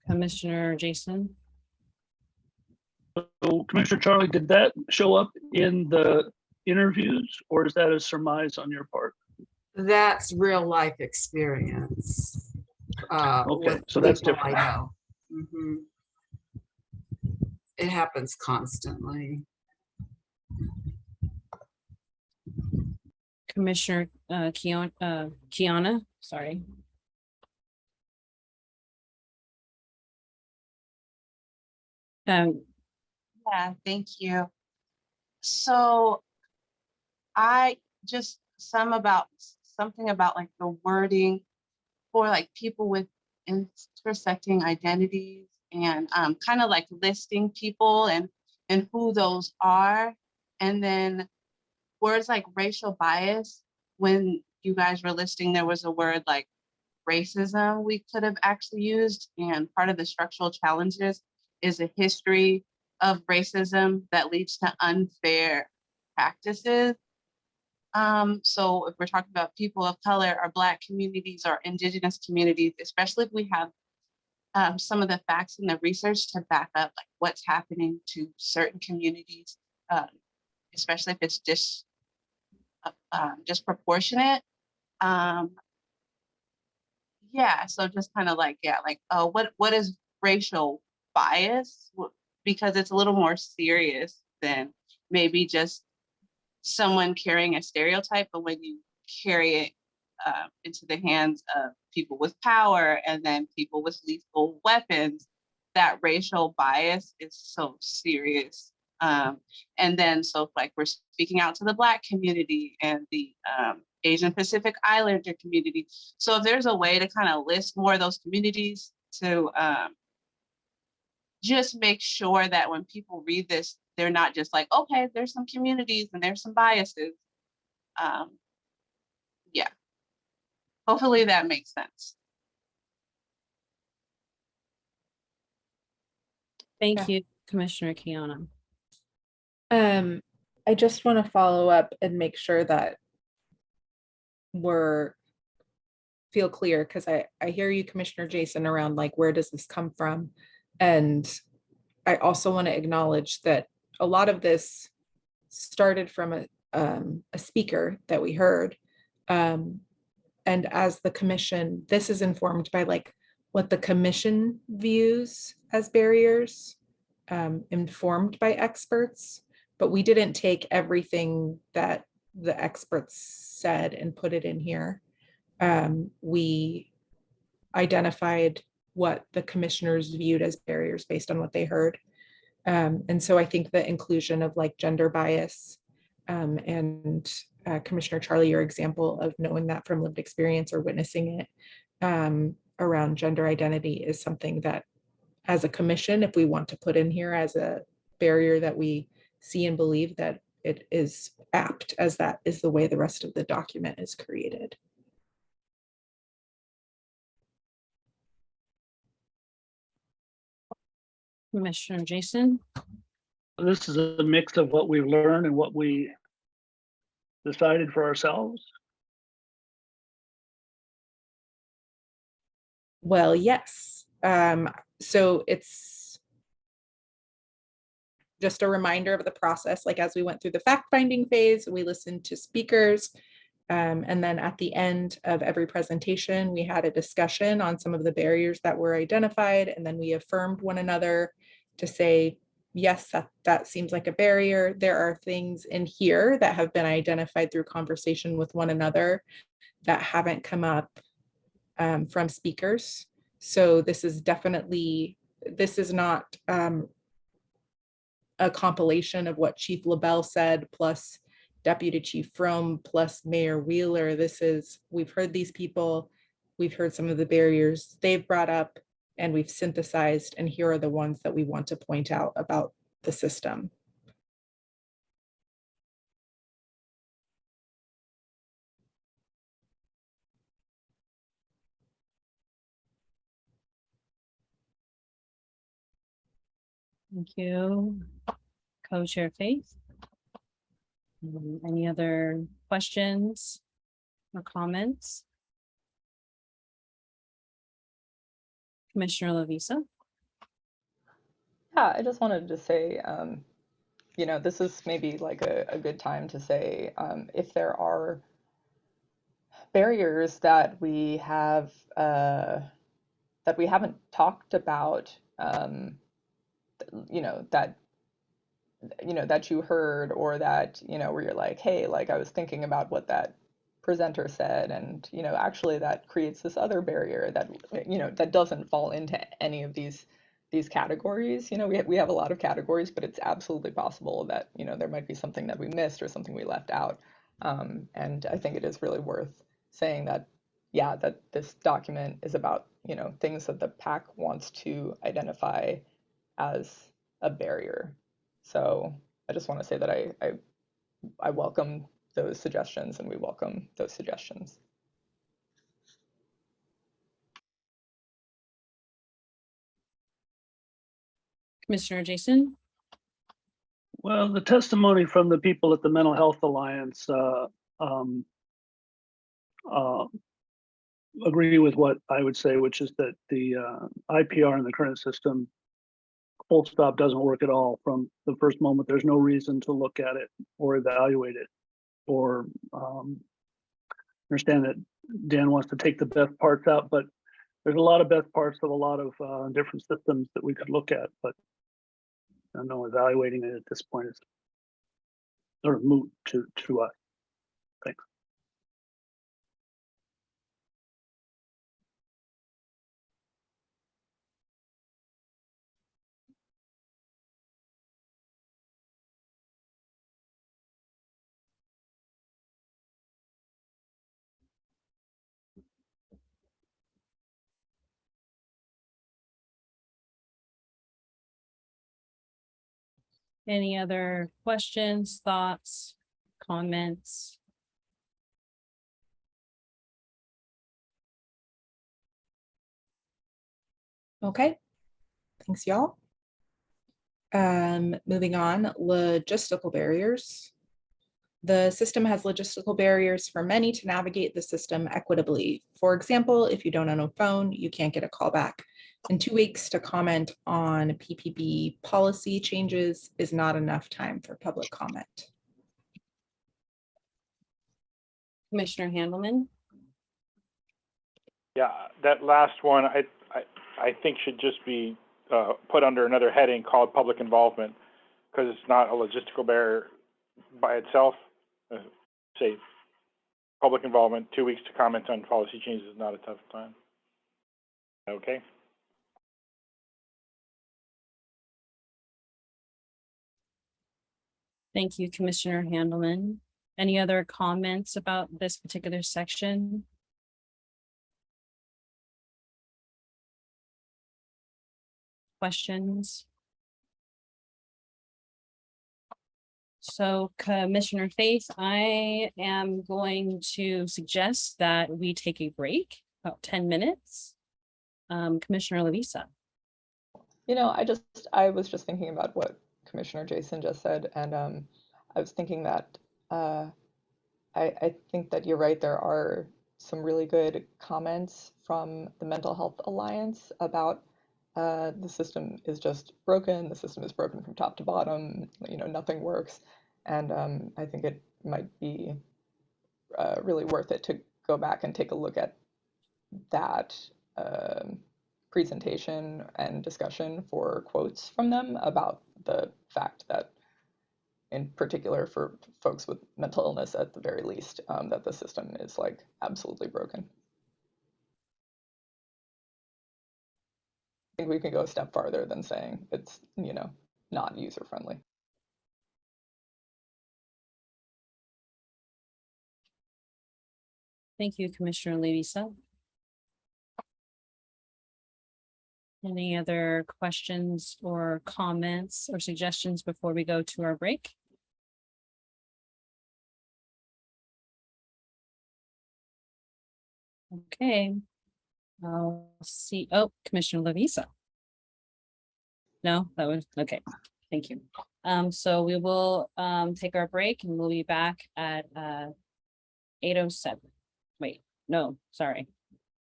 Commissioner Jason? So Commissioner Charlie, did that show up in the interviews, or is that a surmise on your part? That's real life experience. Okay, with so that's people different. I know. Mhm. It happens constantly. Commissioner Kiana, sorry. Yeah, thank you. So I just something about like the wording for like people with intersecting identities and kind of like listing people and who those are. And then words like racial bias, when you guys were listing, there was a word like racism we could have actually used. And part of the structural challenges is a history of racism that leads to unfair practices. So if we're talking about people of color or Black communities or Indigenous communities, especially if we have some of the facts and the research to back up like what's happening to certain communities, especially if it's disproportionate. Yeah, so just kind of like, yeah, like, what is racial bias? Because it's a little more serious than maybe just someone carrying a stereotype, but when you carry it into the hands of people with power and then people with lethal weapons, that racial bias is so serious. And then, so like we're speaking out to the Black community and the Asian Pacific Islander community. So if there's a way to kind of list more of those communities to just make sure that when people read this, they're not just like, okay, there's some communities and there's some biases. Yeah, hopefully that makes sense. Thank you, Commissioner Kiana. I just want to follow up and make sure that we're feel clear, because I hear you, Commissioner Jason, around like, where does this come from? And I also want to acknowledge that a lot of this started from a speaker that we heard. And as the commission, this is informed by like what the commission views as barriers, informed by experts, but we didn't take everything that the experts said and put it in here. We identified what the commissioners viewed as barriers based on what they heard. And so I think the inclusion of like gender bias and Commissioner Charlie, your example of knowing that from lived experience or witnessing it around gender identity is something that as a commission, if we want to put in here as a barrier that we see and believe that it is apt, as that is the way the rest of the document is created. Commissioner Jason? This is a mix of what we've learned and what we decided for ourselves. Well, yes. So it's just a reminder of the process. Like as we went through the fact-finding phase, we listened to speakers. And then at the end of every presentation, we had a discussion on some of the barriers that were identified. And then we affirmed one another to say, yes, that seems like a barrier. There are things in here that have been identified through conversation with one another that haven't come up from speakers. So this is definitely, this is not a compilation of what Chief LaBelle said, plus Deputy Chief Fromm, plus Mayor Wheeler. This is, we've heard these people, we've heard some of the barriers they've brought up, and we've synthesized, and here are the ones that we want to point out about the system. Thank you, Co-Chair Faith. Any other questions or comments? Commissioner Lavisa? Yeah, I just wanted to say, you know, this is maybe like a good time to say, if there are barriers that we have, that we haven't talked about, you know, that that you heard, or that, where you're like, hey, like I was thinking about what that presenter said, and actually that creates this other barrier that that doesn't fall into any of these categories. We have a lot of categories, but it's absolutely possible that there might be something that we missed or something we left out. And I think it is really worth saying that, yeah, that this document is about things that the PAC wants to identify as a barrier. So I just want to say that I welcome those suggestions, and we welcome those suggestions. Commissioner Jason? Well, the testimony from the people at the Mental Health Alliance agree with what I would say, which is that the IPR in the current system, full stop, doesn't work at all from the first moment. There's no reason to look at it or evaluate it or understand that Dan wants to take the best parts out, but there's a lot of best parts of a lot of different systems that we could look at, but I know evaluating it at this point is sort of moot to us. Thanks. Any other questions, thoughts, comments? Okay, thanks y'all. Moving on, logistical barriers. The system has logistical barriers for many to navigate the system equitably. For example, if you don't own a phone, you can't get a call back. And 2 weeks to comment on PPP policy changes is not enough time for public comment. Commissioner Handelman? Yeah, that last one, I think should just be put under another heading called public involvement, because it's not a logistical barrier by itself. Say, public involvement, 2 weeks to comment on policy changes is not a tough time. Okay. Thank you, Commissioner Handelman. Any other comments about this particular section? Questions? So Commissioner Faith, I am going to suggest that we take a break, about 10 minutes. Commissioner Lavisa. I was just thinking about what Commissioner Jason just said, and I was thinking that I think that you're right. There are some really good comments from the Mental Health Alliance about the system is just broken. The system is broken from top to bottom. Nothing works, and I think it might be really worth it to go back and take a look at that presentation and discussion for quotes from them about the fact that, in particular for folks with mental illness at the very least, that the system is like absolutely broken. I think we can go a step farther than saying it's, not user friendly. Thank you, Commissioner Lavisa. Any other questions or comments or suggestions before we go to our break? Okay. I'll see. Oh, Commissioner Lavisa. No, that was okay. Thank you. So we will take our break and we'll be back at 8:07. Wait, no, sorry.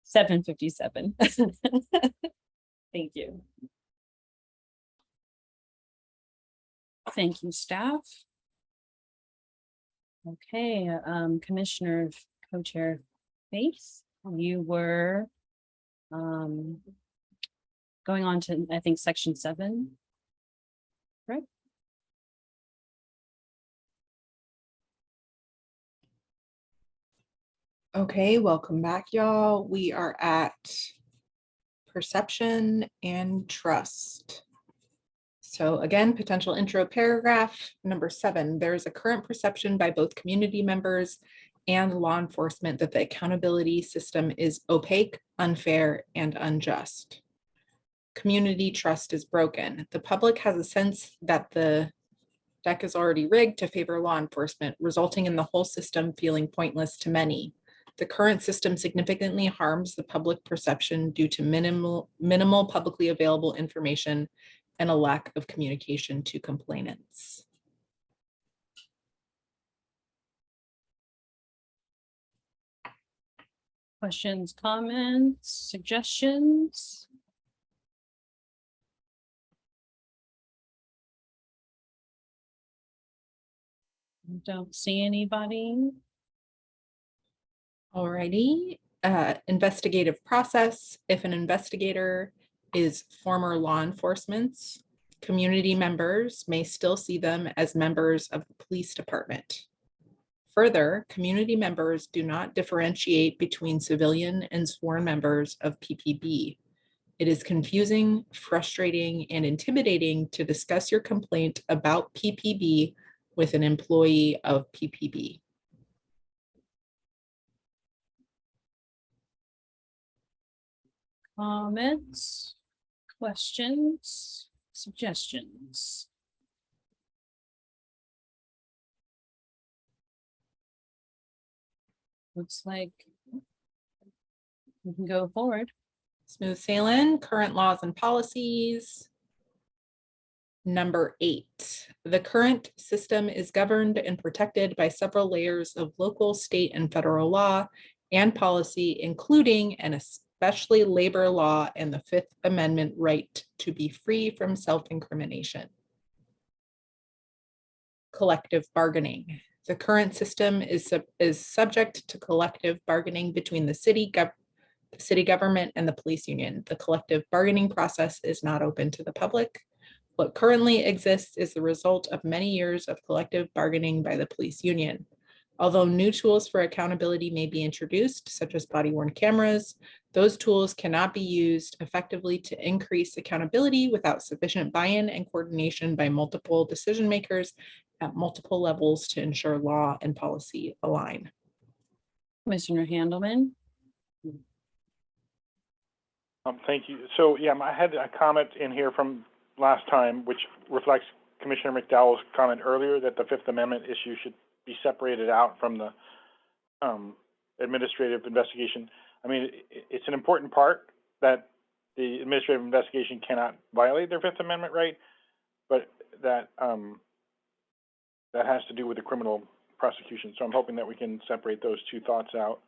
7:57. Thank you. Thank you, staff. Okay, Commissioner Co-Chair Faith, you were going on to, I think, section 7. Right? Okay, welcome back, y'all. We are at perception and trust. So again, potential intro paragraph number 7, there is a current perception by both community members and law enforcement that the accountability system is opaque, unfair, and unjust. Community trust is broken. The public has a sense that the deck is already rigged to favor law enforcement, resulting in the whole system feeling pointless to many. The current system significantly harms the public perception due to minimal publicly available information and a lack of communication to complainants. Questions, comments, suggestions? Don't see anybody. Alrighty, investigative process. If an investigator is former law enforcement's, community members may still see them as members of the police department. Further, community members do not differentiate between civilian and sworn members of PPB. It is confusing, frustrating, and intimidating to discuss your complaint about PPB with an employee of PPB. Comments, questions, suggestions? Looks like we can go forward. Smooth sailing, current laws and policies. Number 8, the current system is governed and protected by several layers of local, state, and federal law and policy, including and especially labor law and the Fifth Amendment right to be free from self-incrimination. Collective bargaining. The current system is subject to collective bargaining between the city government and the police union. The collective bargaining process is not open to the public. What currently exists is the result of many years of collective bargaining by the police union. Although new tools for accountability may be introduced, such as body-worn cameras, those tools cannot be used effectively to increase accountability without sufficient buy-in and coordination by multiple decision makers at multiple levels to ensure law and policy align. Commissioner Handelman. Thank you. So yeah, I had a comment in here from last time, which reflects Commissioner McDowell's comment earlier that the Fifth Amendment issue should be separated out from the administrative investigation. I mean, it's an important part that the administrative investigation cannot violate their Fifth Amendment right, but that that has to do with the criminal prosecution. So I'm hoping that we can separate those two thoughts out.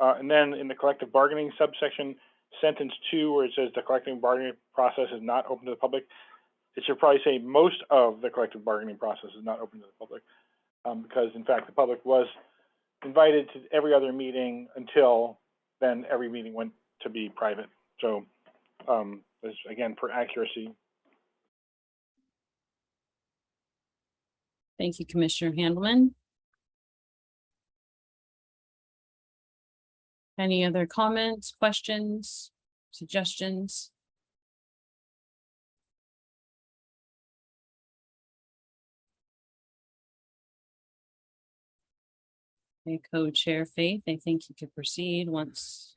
And then in the collective bargaining subsection, sentence 2, where it says the collective bargaining process is not open to the public, it should probably say most of the collective bargaining process is not open to the public, because in fact the public was invited to every other meeting until then every meeting went to be private. So this, again, for accuracy. Thank you, Commissioner Handelman. Any other comments, questions, suggestions? Okay, Co-Chair Faith, I think you could proceed once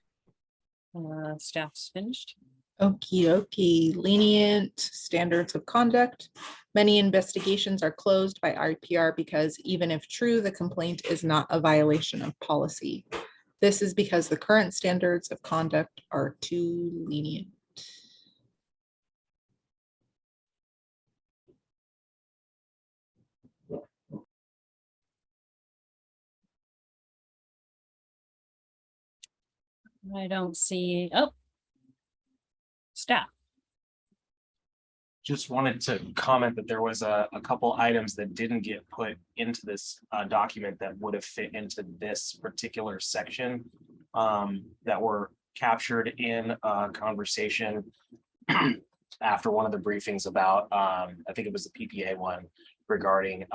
staff's finished. Okie dokie, lenient standards of conduct. Many investigations are closed by IPR because even if true, the complaint is not a violation of policy. This is because the current standards of conduct are too lenient. I don't see, oh. Staff. Just wanted to comment that there was a couple items that didn't get put into this document that would have fit into this particular section that were captured in a conversation after one of the briefings about, I think it was the PPA one regarding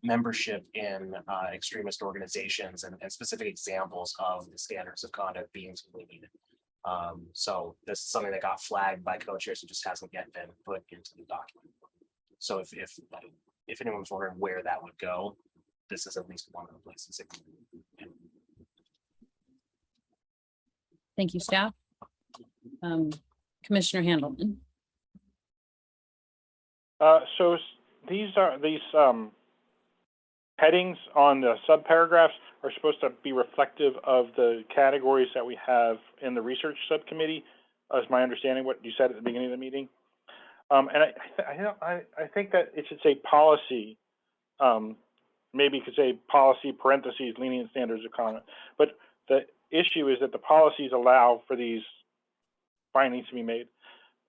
membership in extremist organizations and specific examples of the standards of conduct being deleted. So this is something that got flagged by co-chairs. It just hasn't yet been put into the document. So if anyone's wondering where that would go, this is at least one of the places it could be. Thank you, staff. Commissioner Handelman. So these headings on the subparagraphs are supposed to be reflective of the categories that we have in the research subcommittee, is my understanding what you said at the beginning of the meeting. And I think that it should say policy, maybe you could say policy parentheses lenient standards of conduct. But the issue is that the policies allow for these findings to be made,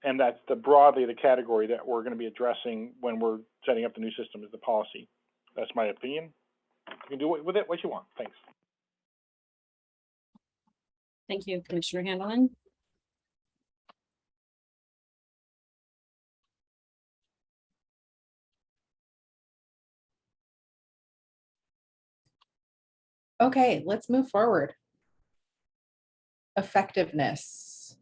and that's broadly the category that we're going to be addressing when we're setting up the new system is the policy. That's my opinion. You can do with it what you want. Thanks. Thank you, Commissioner Handelman. Okay, let's move forward. Effectiveness.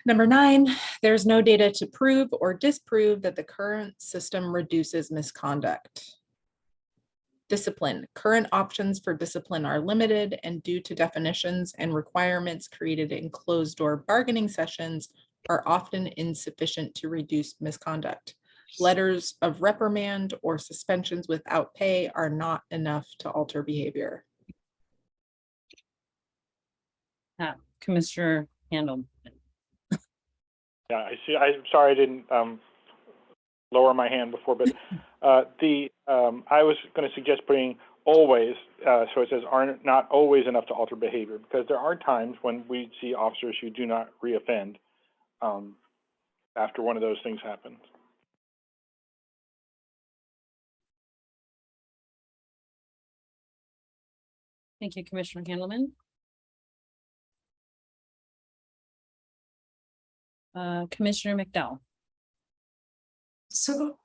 Number 9, there's no data to prove or disprove that the current system reduces misconduct. Discipline. Current options for discipline are limited and due to definitions and requirements created in closed-door bargaining sessions are often insufficient to reduce misconduct. Letters of reprimand or suspensions without pay are not enough to alter behavior. Commissioner Handelman. Yeah, I see. I'm sorry I didn't lower my hand before, but I was going to suggest putting always, so it says are not always enough to alter behavior, because there are times when we see officers who do not reoffend after one of those things happens. Thank you, Commissioner Handelman. Commissioner McDowell. So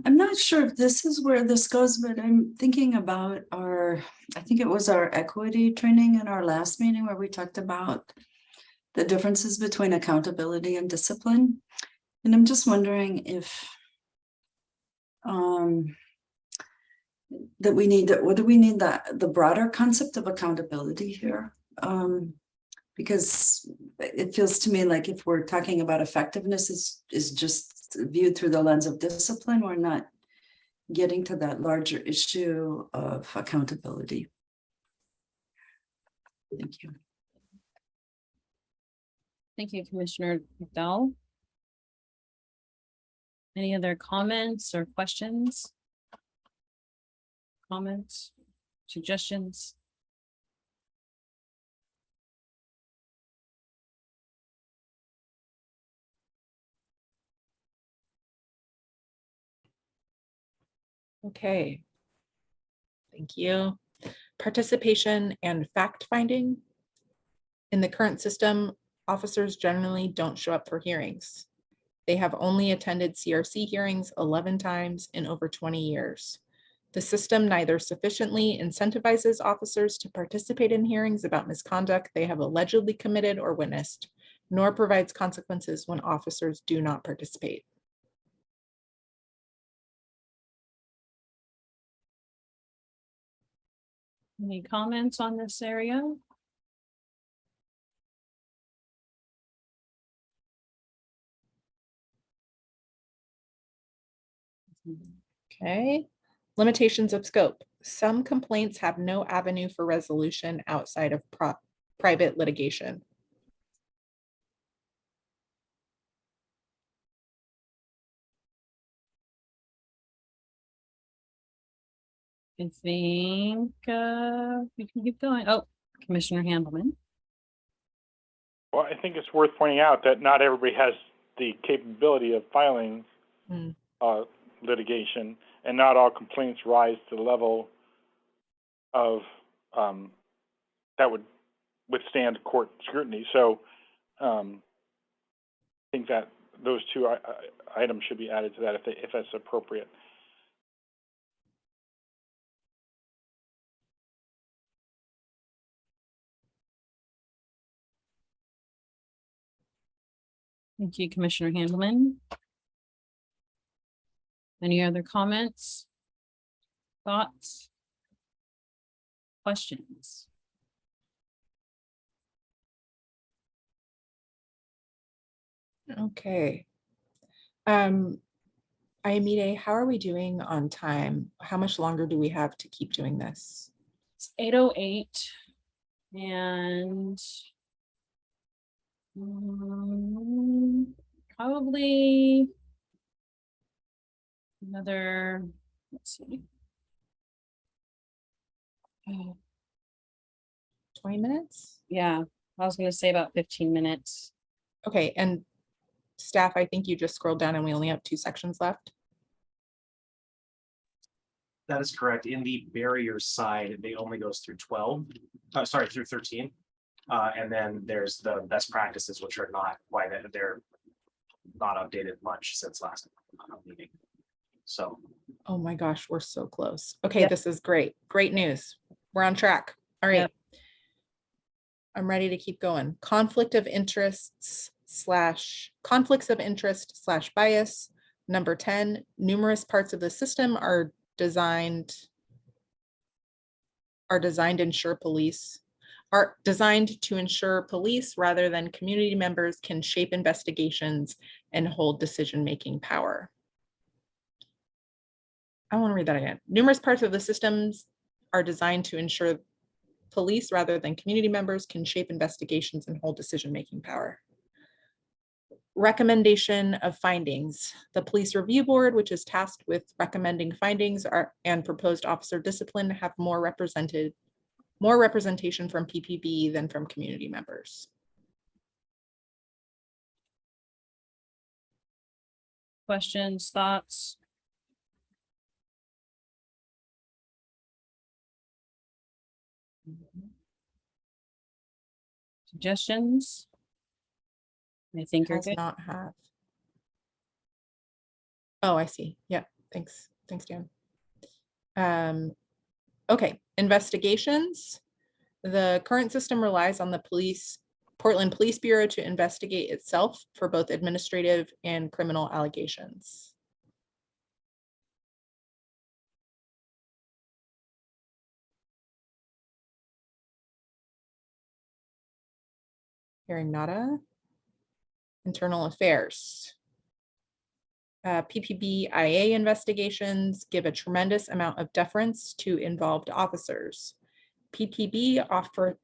I'm not sure if this is where this goes, but I'm thinking about I think it was our equity training in our last meeting where we talked about the differences between accountability and discipline. And I'm just wondering if that we need, whether we need the broader concept of accountability here. Because it feels to me like if we're talking about effectiveness is just viewed through the lens of discipline, we're not getting to that larger issue of accountability. Thank you. Thank you, Commissioner McDowell. Any other comments or questions? Comments, suggestions? Okay. Thank you. Participation and fact-finding. In the current system, officers generally don't show up for hearings. They have only attended CRC hearings 11 times in over 20 years. The system neither sufficiently incentivizes officers to participate in hearings about misconduct they have allegedly committed or witnessed, nor provides consequences when officers do not participate. Any comments on this area? Okay. Limitations of scope. Some complaints have no avenue for resolution outside of private litigation. I think we can keep going. Oh, Commissioner Handelman. Well, I think it's worth pointing out that not everybody has the capability of filing Hmm. litigation, and not all complaints rise to the level of that would withstand court scrutiny. So I think that those two items should be added to that if that's appropriate. Thank you, Commissioner Handelman. Any other comments? Thoughts? Questions? Okay. Ayamide, how are we doing on time? How much longer do we have to keep doing this? It's 8:08 and probably another, let's see. 20 minutes? Yeah, I was gonna say about 15 minutes. Okay, and staff, I think you just scrolled down and we only have 2 sections left. That is correct. In the barrier side, it only goes through 12, through 13. And then there's the best practices, which are not quite, they're not updated much since last meeting. So. Oh my gosh, we're so close. Okay, Yep. This is great. Great news. We're on track. All right. Yep. I'm ready to keep going. Conflicts of interest / bias. Number 10, numerous parts of the system are designed to ensure police rather than community members can shape investigations and hold decision-making power. I want to read that again. Numerous parts of the systems are designed to ensure police rather than community members can shape investigations and hold decision-making power. Recommendation of findings. The Police Review Board, which is tasked with recommending findings and proposed officer discipline, have more representation from PPB than from community members. Questions, thoughts? Suggestions? I think you're Does good. not have. Oh, I see. Yeah, thanks. Thanks, Dan. Okay, investigations. The current system relies on the Portland Police Bureau to investigate itself for both administrative and criminal allegations. Hearing nada. Internal affairs. PPBIA investigations give a tremendous amount of deference to involved officers. PPB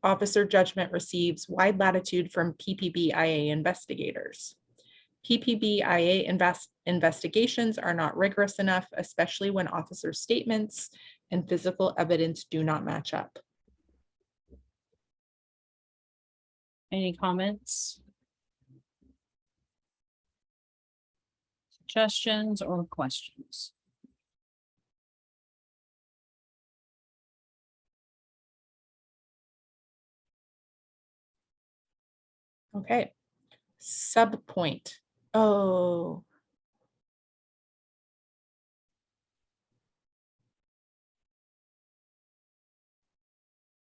officer judgment receives wide latitude from PPBIA investigators. PPBIA investigations are not rigorous enough, especially when officer statements and physical evidence do not match up. Any comments? Suggestions or questions? Okay, subpoint. Oh.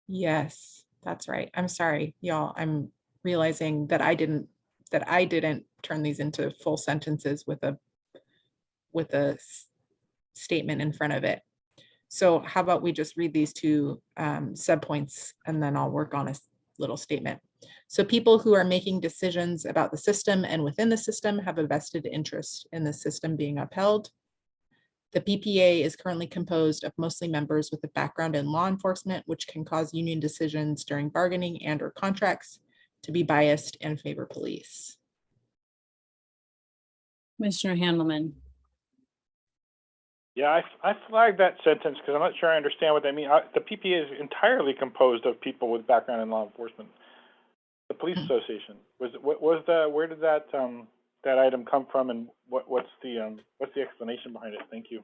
Yes, that's right. I'm sorry, y'all. I'm realizing that I didn't turn these into full sentences with a statement in front of it. So how about we just read these 2 subpoints and then I'll work on a little statement. So people who are making decisions about the system and within the system have a vested interest in the system being upheld. The PPA is currently composed of mostly members with a background in law enforcement, which can cause union decisions during bargaining and or contracts to be biased and favor police. Commissioner Handelman. Yeah, I flagged that sentence because I'm not sure I understand what that means. The PPA is entirely composed of people with background in law enforcement. The police association where did that that item come from, and what's the explanation behind it? Thank you.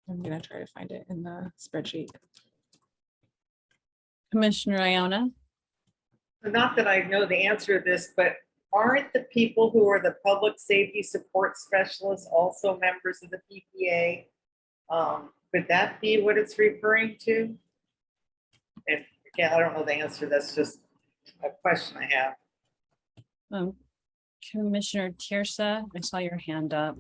I'm gonna try to find it in the spreadsheet. Commissioner Iona. Not that I know the answer to this, but aren't the people who are the public safety support specialists also members of the PPA? Could that be what it's referring to? And again, I don't know the answer. That's just a question I have. Commissioner Tirsa, I saw your hand up.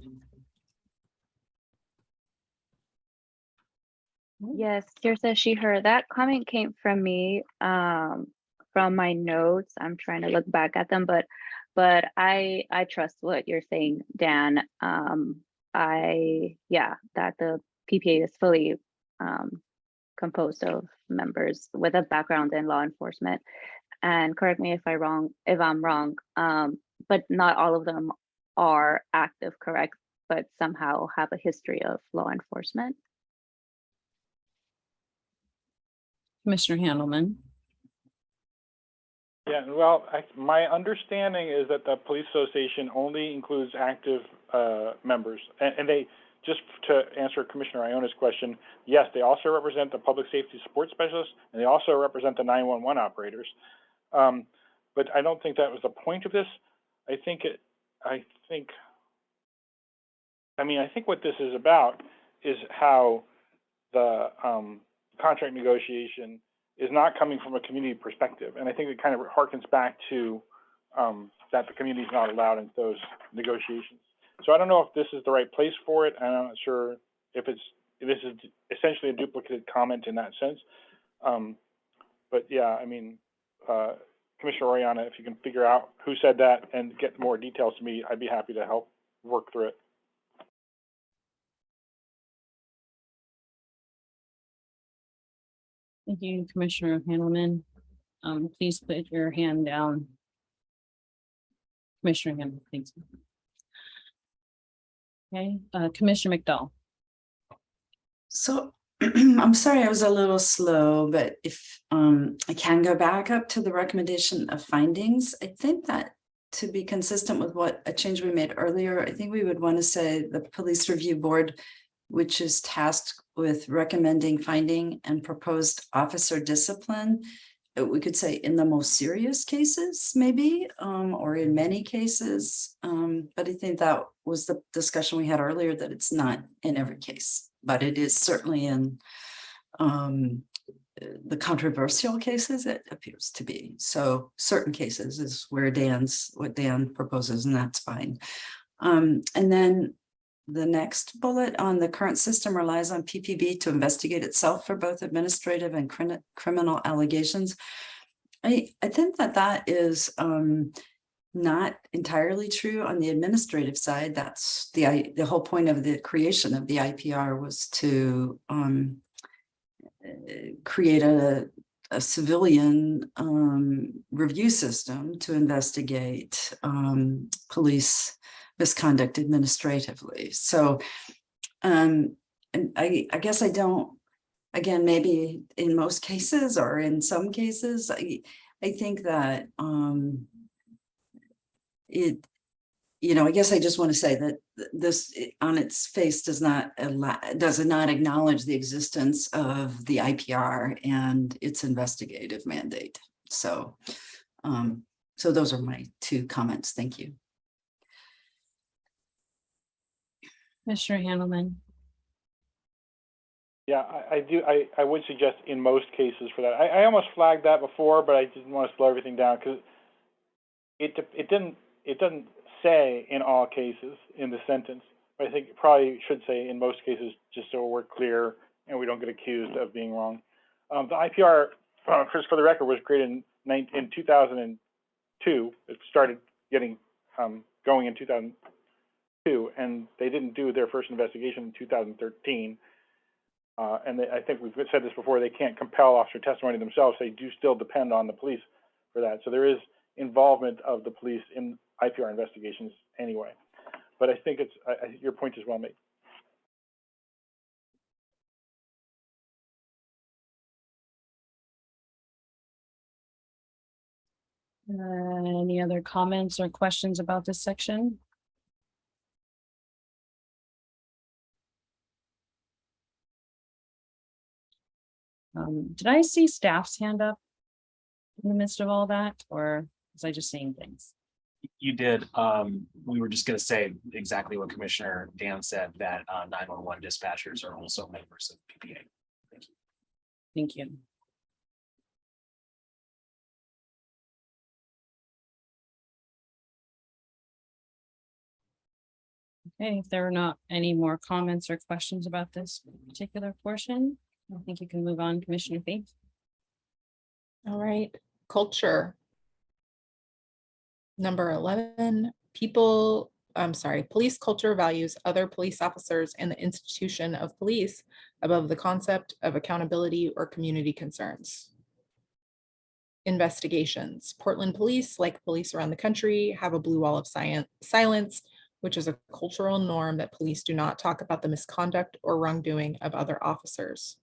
Yes, Tirsa, she, her. That comment came from me, from my notes. I'm trying to look back at them, but I trust what you're saying, Dan. That the PPA is fully composed of members with a background in law enforcement. And correct me if I'm wrong, but not all of them are active, correct? But somehow have a history of law enforcement. Commissioner Handelman. Yeah, well, my understanding is that the police association only includes active members, and they, just to answer Commissioner Iona's question, yes, they also represent the public safety support specialists, and they also represent the 911 operators. But I don't think that was the point of this. I think what this is about is how the contract negotiation is not coming from a community perspective. And I think it kind of harkens back to that the community is not allowed in those negotiations. So I don't know if this is the right place for it. I'm not sure if this is essentially a duplicated comment in that sense. But yeah, I mean, Commissioner Oriana, if you can figure out who said that and get more details to me, I'd be happy to help work through it. Thank you, Commissioner Handelman. Please put your hand down. Commissioner Handelman, thanks. Okay, Commissioner McDowell. So I'm sorry I was a little slow, but if I can go back up to the recommendation of findings, I think that to be consistent with what a change we made earlier, I think we would want to say the Police Review Board, which is tasked with recommending finding and proposed officer discipline. We could say in the most serious cases, maybe, or in many cases. But I think that was the discussion we had earlier, that it's not in every case, but it is certainly in the controversial cases, it appears to be. So certain cases is where what Dan proposes, and that's fine. And then the next bullet on the current system relies on PPB to investigate itself for both administrative and criminal allegations. I think that is not entirely true on the administrative side. That's the whole point of the creation of the IPR was to create a civilian review system to investigate police misconduct administratively. So, and I guess I don't, again, maybe in most cases or in some cases, I think that I guess I just want to say that this on its face does not acknowledge the existence of the IPR and its investigative mandate. So, so those are my two comments. Thank you. Commissioner Handelman. Yeah, I would suggest in most cases for that. I almost flagged that before, but I didn't want to slow everything down because it doesn't say in all cases in the sentence. But I think it probably should say in most cases, just so we're clear and we don't get accused of being wrong. The IPR, just for the record, was created in 2002, 2002. It started getting going in 2002, and they didn't do their first investigation in 2013. I think we've said this before, they can't compel officer testimony themselves. They do still depend on the police for that. So there is involvement of the police in IPR investigations anyway. But I think your point is well made. Any other comments or questions about this section? Did I see staff's hand up in the midst of all that, or was I just saying things? You did. We were just going to say exactly what Commissioner Dan said, that 911 dispatchers are also members of PPA. Thank you. Thank you. Okay, if there are not any more comments or questions about this particular portion, I think you can move on, Commissioner Faith. All right, culture. Number 11, police culture values other police officers and the institution of police above the concept of accountability or community concerns. Investigations. Portland police, like police around the country, have a blue wall of silence, which is a cultural norm that police do not talk about the misconduct or wrongdoing of other officers.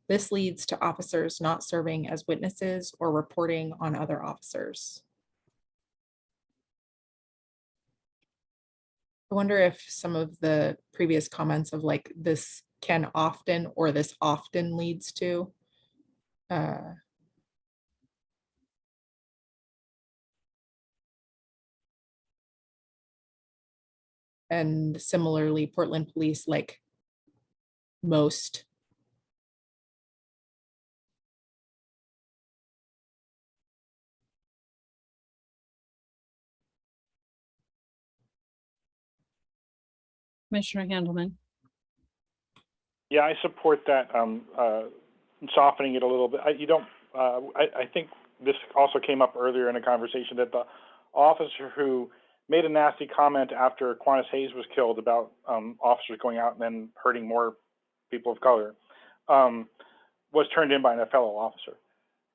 This leads to officers not serving as witnesses or reporting on other officers. I wonder if some of the previous comments of like this can often or this often leads to and similarly Portland police, like most. Commissioner Handelman. Yeah, I support that, softening it a little bit. I think this also came up earlier in a conversation that the officer who made a nasty comment after Quantas Hayes was killed about officers going out and then hurting more people of color was turned in by a fellow officer.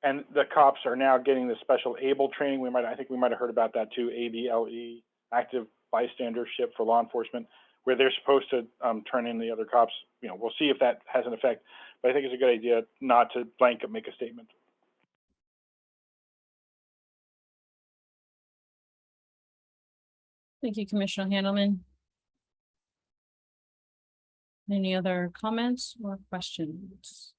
And the cops are now getting the special ABLE training. I think we might have heard about that too, ABLE, active bystandership for law enforcement, where they're supposed to turn in the other cops. You know, we'll see if that has an effect, but I think it's a good idea not to blanket make a statement. Thank you, Commissioner Handelman. Any other comments or questions?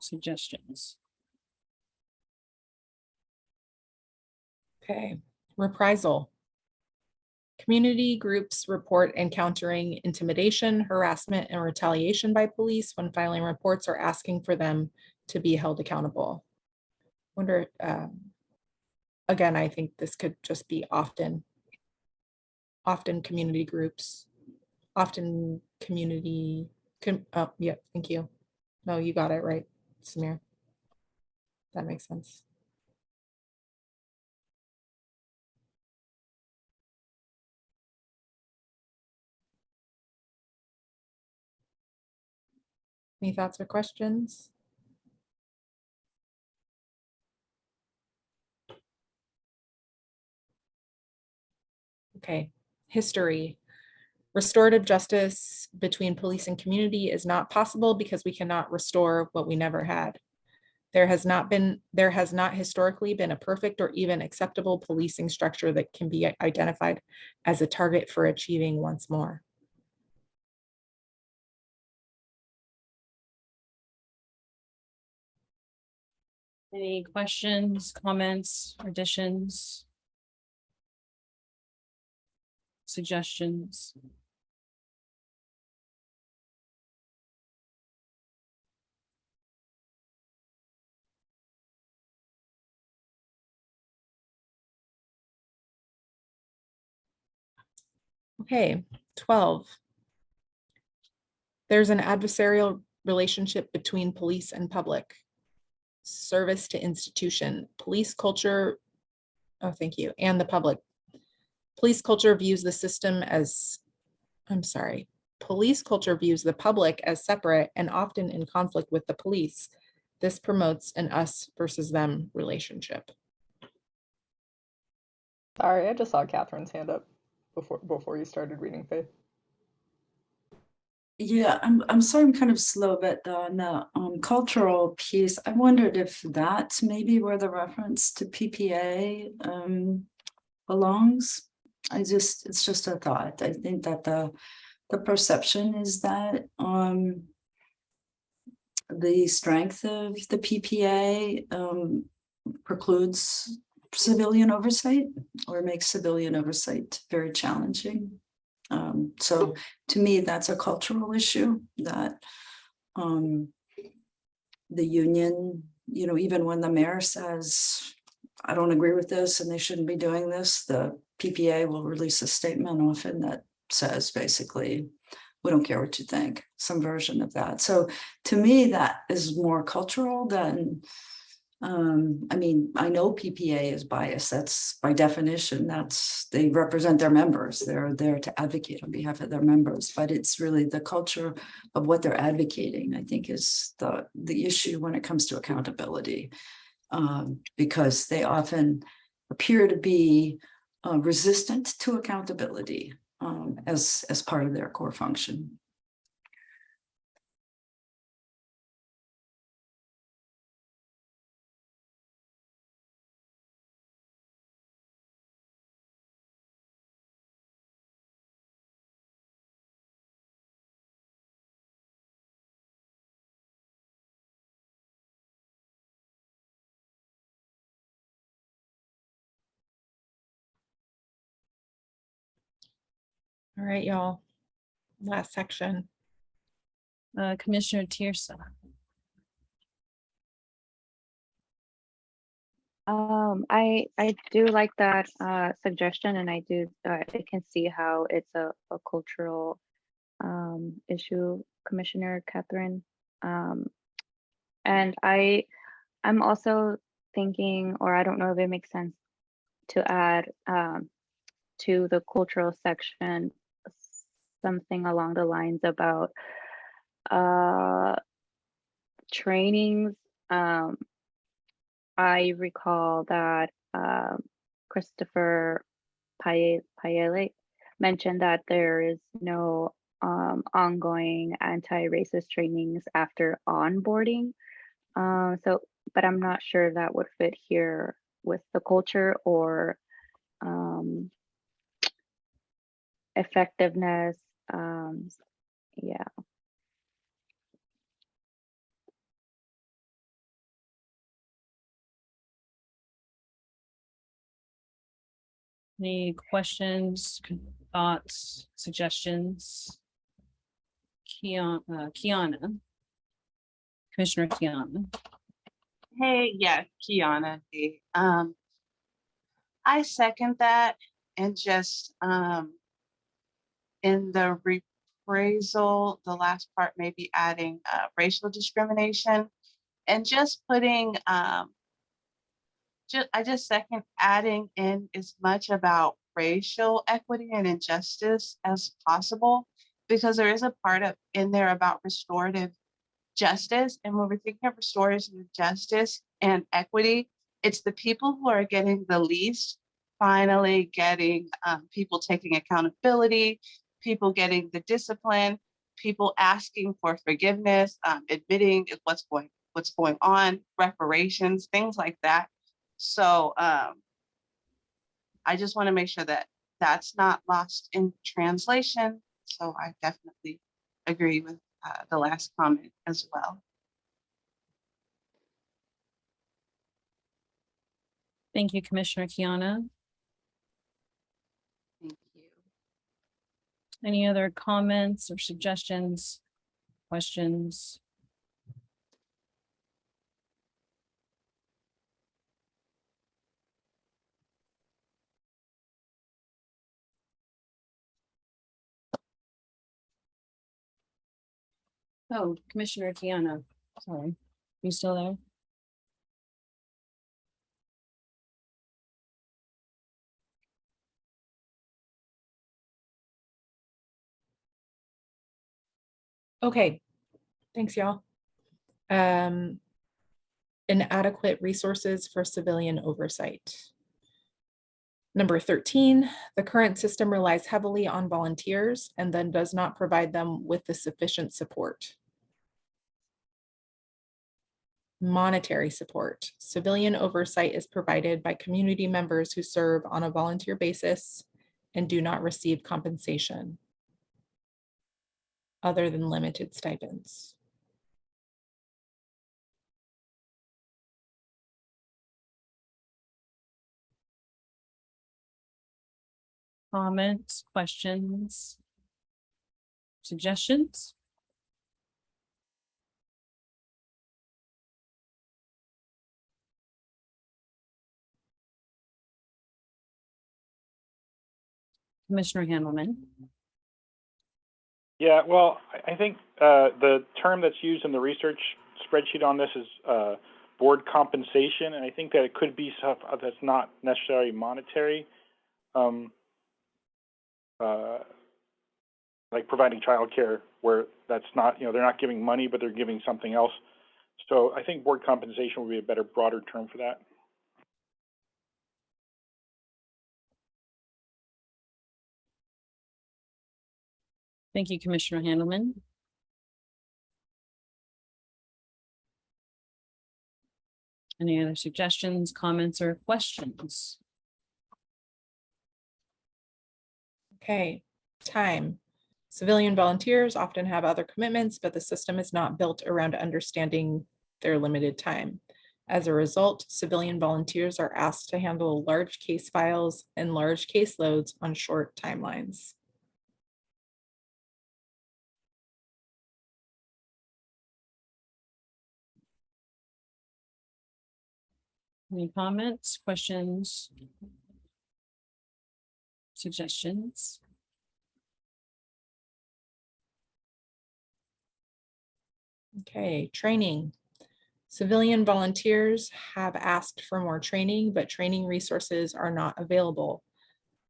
Suggestions? Okay, reprisal. Community groups report encountering intimidation, harassment, and retaliation by police when filing reports or asking for them to be held accountable. Wonder, again, I think this could just be often community groups, often community, oh, yeah, thank you. No, you got it right, Samir. That makes sense. Any thoughts or questions? Okay, history. Restorative justice between police and community is not possible because we cannot restore what we never had. There has not historically been a perfect or even acceptable policing structure that can be identified as a target for achieving once more. Any questions, comments, additions? Suggestions? Okay, 12. There's an adversarial relationship between police and public. Service to institution, police culture, oh, thank you, and the public. Police culture views the system as, I'm sorry, police culture views the public as separate and often in conflict with the police. This promotes an us versus them relationship. Sorry, I just saw Catherine's hand up before you started reading, Faith. Yeah, I'm sorry, I'm kind of slow, but on the cultural piece, I wondered if that's maybe where the reference to PPA belongs. It's just a thought. I think that the perception is that the strength of the PPA precludes civilian oversight or makes civilian oversight very challenging. So to me, that's a cultural issue that the union, you know, even when the mayor says, I don't agree with this and they shouldn't be doing this, the PPA will release a statement often that says basically, we don't care what you think, some version of that. So to me, that is more cultural than, I mean, I know PPA is biased. That's by definition, they represent their members. They're there to advocate on behalf of their members, but it's really the culture of what they're advocating, I think, is the issue when it comes to accountability, because they often appear to be resistant to accountability as part of their core function. All right, y'all. Last section. Commissioner Tirsa. I do like that suggestion, and I can see how it's a cultural issue, Commissioner Catherine. And I'm also thinking, or I don't know if it makes sense to add to the cultural section something along the lines about trainings. I recall that Christopher Paelle mentioned that there is no ongoing anti-racist trainings after onboarding. But I'm not sure that would fit here with the culture or effectiveness. Yeah. Any questions, thoughts, suggestions? Kiana. Commissioner Kiana. Hey, yeah, Kiana. Hey, I second that, and just in the rephrasal, the last part, maybe adding racial discrimination, and just putting I just second adding in as much about racial equity and injustice as possible, because there is a part in there about restorative justice. And when we're thinking of restorative justice and equity, it's the people who are getting the least finally getting people taking accountability, people getting the discipline, people asking for forgiveness, admitting what's going on, reparations, things like that. So I just want to make sure that that's not lost in translation. So I definitely agree with the last comment as well. Thank you, Commissioner Kiana. Thank you. Any other comments or suggestions, questions? Oh, Commissioner Kiana, sorry. You still there? Okay, thanks, y'all. Inadequate resources for civilian oversight. Number 13, the current system relies heavily on volunteers and then does not provide them with the sufficient support. Monetary support. Civilian oversight is provided by community members who serve on a volunteer basis and do not receive compensation other than limited stipends. Comments, questions, suggestions? Commissioner Handelman. Yeah, well, I think the term that's used in the research spreadsheet on this is board compensation, and I think that it could be stuff that's not necessarily monetary, like providing childcare, where that's not, they're not giving money, but they're giving something else. So I think board compensation would be a better, broader term for that. Thank you, Commissioner Handelman. Any other suggestions, comments, or questions? Okay, time. Civilian volunteers often have other commitments, but the system is not built around understanding their limited time. As a result, civilian volunteers are asked to handle large case files and large caseloads on short timelines. Any comments, questions, suggestions? Okay, training. Civilian volunteers have asked for more training, but training resources are not available.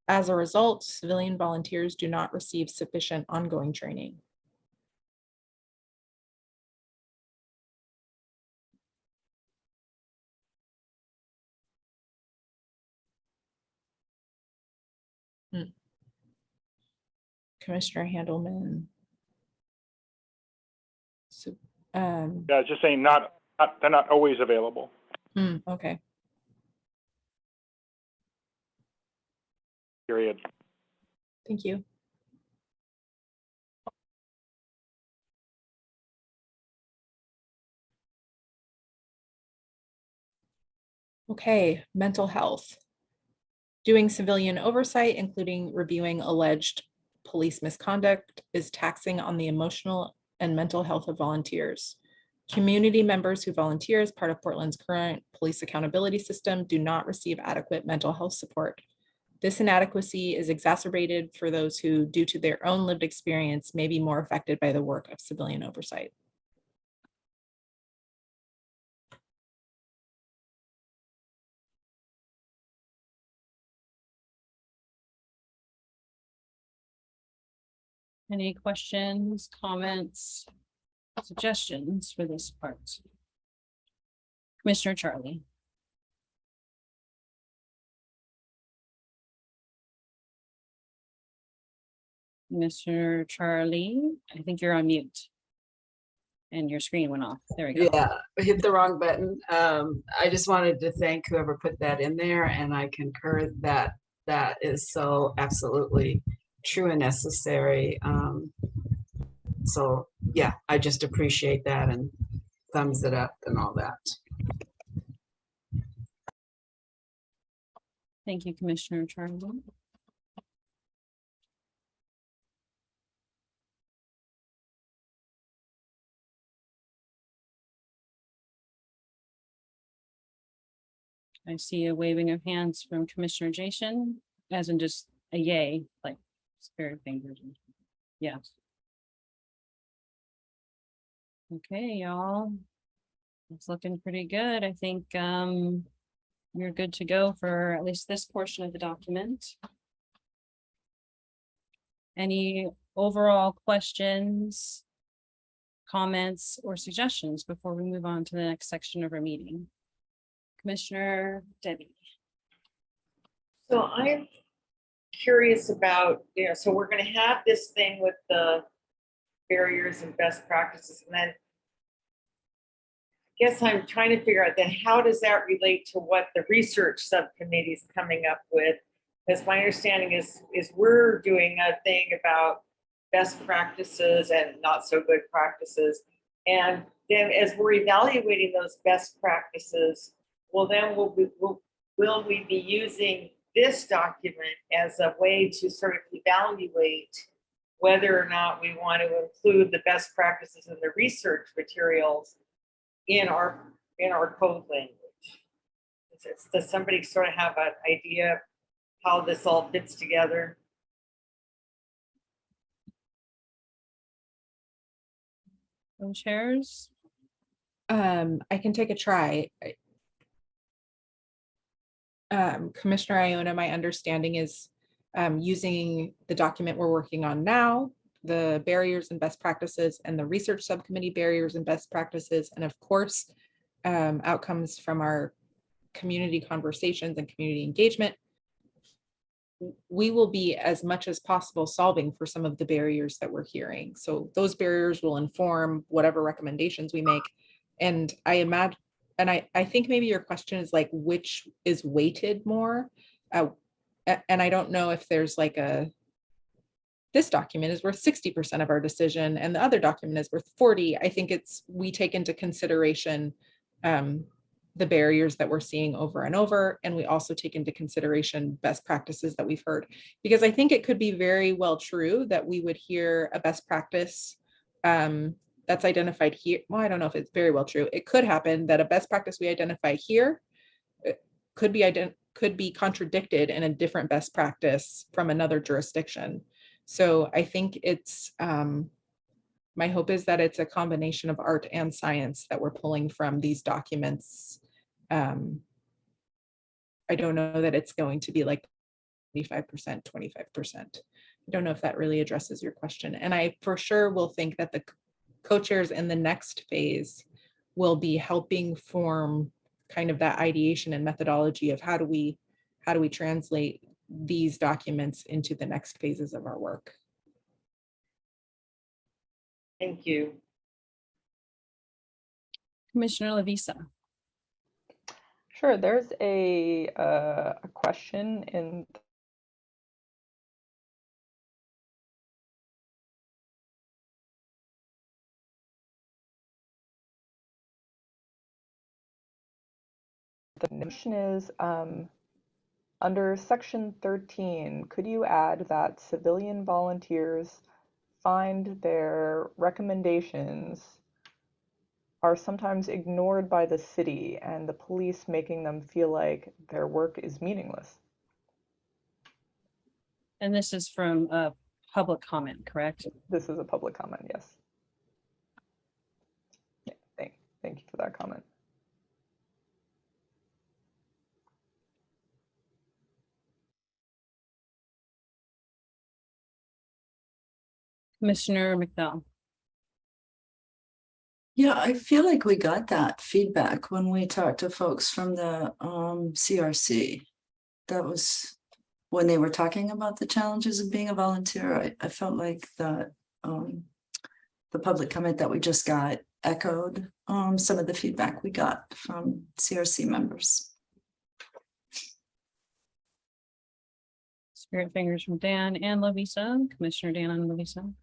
As a result, civilian volunteers do not receive sufficient ongoing training. Commissioner Handelman. So, Yeah, just saying they're not always available. okay. Period. Thank you. Okay, mental health. Doing civilian oversight, including reviewing alleged police misconduct, is taxing on the emotional and mental health of volunteers. Community members who volunteer as part of Portland's current police accountability system do not receive adequate mental health support. This inadequacy is exacerbated for those who, due to their own lived experience, may be more affected by the work of civilian oversight. Any questions, comments, suggestions for this part? Commissioner Charlie. Mr. Charlie, I think you're on mute. And your screen went off. There we go. Yeah, I hit the wrong button. I just wanted to thank whoever put that in there, and I concur that that is so absolutely true and necessary. So yeah, I just appreciate that and thumbs it up and all that. Thank you, Commissioner Charlie. I see a waving of hands from Commissioner Jason, as in just a yay, like spirit fingers. Yes. Okay, y'all. It's looking pretty good. I think you're good to go for at least this portion of the document. Any overall questions, comments, or suggestions before we move on to the next section of our meeting? Commissioner Debbie. So I'm curious about, so we're gonna have this thing with the barriers and best practices, and then I guess I'm trying to figure out then how does that relate to what the research subcommittee is coming up with? Because my understanding is we're doing a thing about best practices and not so good practices. And then as we're evaluating those best practices, well, then will we be using this document as a way to sort of evaluate whether or not we want to include the best practices in the research materials in our code language? Does somebody sort of have an idea of how this all fits together? Co-chairs? I can take a try. Commissioner Iona, my understanding is using the document we're working on now, the barriers and best practices, and the research subcommittee barriers and best practices, and of course, outcomes from our community conversations and community engagement. We will be as much as possible solving for some of the barriers that we're hearing. So those barriers will inform whatever recommendations we make. And I imagine, and I think maybe your question is like, which is weighted more? And I don't know if there's like this document is worth 60% of our decision and the other document is worth 40. I think we take into consideration the barriers that we're seeing over and over. And we also take into consideration best practices that we've heard, because I think it could be very well true that we would hear a best practice that's identified here. Well, I don't know if it's very well true. It could happen that a best practice we identify here could be contradicted in a different best practice from another jurisdiction. So I think it's, my hope is that it's a combination of art and science that we're pulling from these documents. I don't know that it's going to be like 25%, 25%. I don't know if that really addresses your question. And I for sure will think that the co-chairs in the next phase will be helping form kind of that ideation and methodology of how do we translate these documents into the next phases of our work. Thank you. Commissioner Lavisa. Sure, there's a question in the question is, under section 13, could you add that civilian volunteers find their recommendations are sometimes ignored by the city and the police, making them feel like their work is meaningless? And this is from a public comment, correct? This is a public comment, yes. Yeah, thank you for that comment. Commissioner McDowell. Yeah, I feel like we got that feedback when we talked to folks from the CRC. That was when they were talking about the challenges of being a volunteer. I felt like that the public comment that we just got echoed some of the feedback we got from CRC members. Spirit fingers from Dan and Lavisa. Commissioner Dan and Lavisa.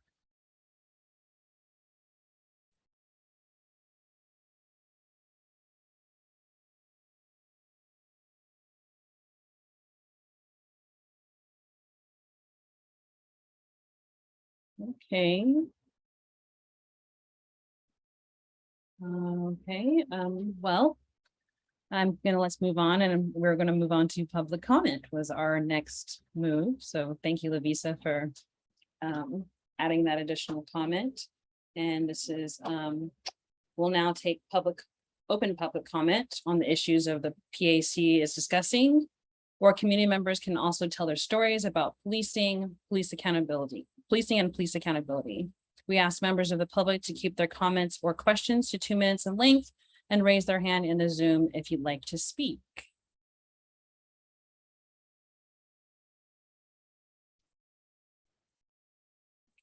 Okay. Okay, well, let's move on, and we're gonna move on to public comment was our next move. So thank you, Lavisa, for adding that additional comment. And this is, we'll now take open public comment on the issues of the PAC is discussing. Or community members can also tell their stories about policing, police accountability, policing and police accountability. We ask members of the public to keep their comments or questions to 2 minutes in length and raise their hand in the Zoom if you'd like to speak.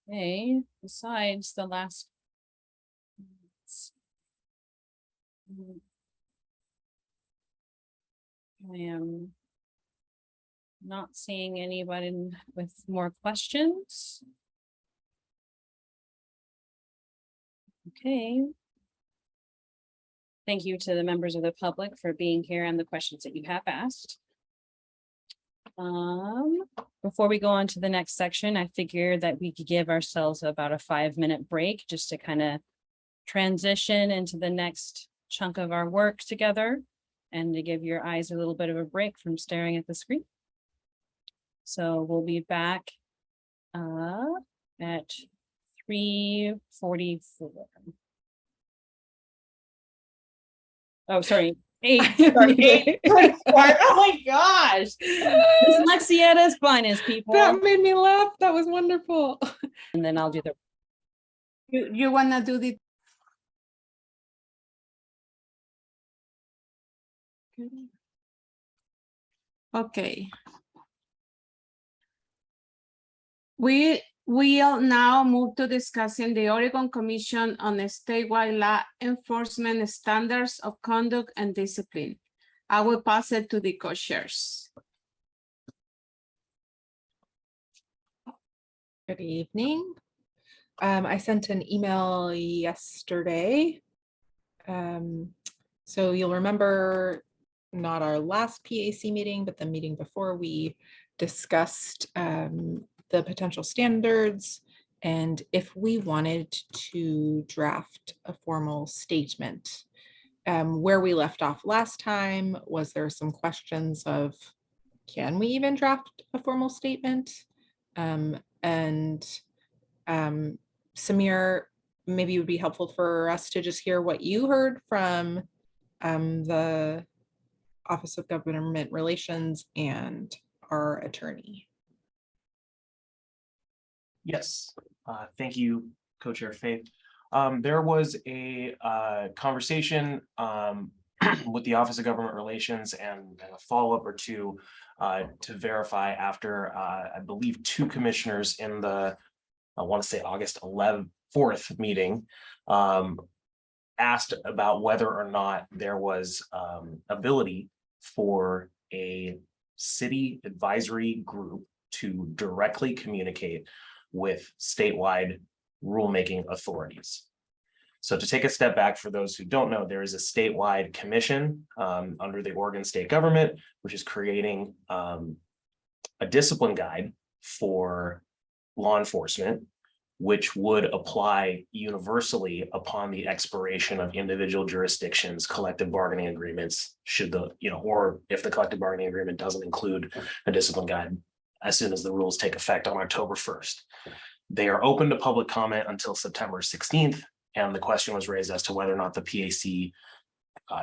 Okay, besides the last. I am not seeing anybody with more questions. Okay. Thank you to the members of the public for being here and the questions that you have asked. Before we go on to the next section, I figured that we could give ourselves about a 5-minute break just to kind of transition into the next chunk of our work together and to give your eyes a little bit of a break from staring at the screen. So we'll be back at 3:44. Oh, sorry. 8:44. Oh my gosh. Dyslexia at its finest, people. That made me laugh. That was wonderful. And then I'll do the. You wanna do the. Okay. We'll now move to discussing the Oregon Commission on Statewide Law Enforcement Standards of Conduct and Discipline. I will pass it to the co-chairs. Good evening. I sent an email yesterday. So you'll remember not our last PAC meeting, but the meeting before, we discussed the potential standards and if we wanted to draft a formal statement. Where we left off last time was there some questions of, can we even draft a formal statement? Samir, maybe it would be helpful for us to just hear what you heard from the Office of Government Relations and our attorney. Yes, thank you, Co-Chair Faith. There was a conversation with the Office of Government Relations and a follow-up or two to verify after, I believe, 2 commissioners in the, I want to say August 4th meeting asked about whether or not there was ability for a city advisory group to directly communicate with statewide rulemaking authorities. So to take a step back, for those who don't know, there is a statewide commission under the Oregon state government, which is creating a discipline guide for law enforcement, which would apply universally upon the expiration of individual jurisdictions' collective bargaining agreements, should the, or if the collective bargaining agreement doesn't include a discipline guide, as soon as the rules take effect on October 1st. They are open to public comment until September 16th. And the question was raised as to whether or not the PAC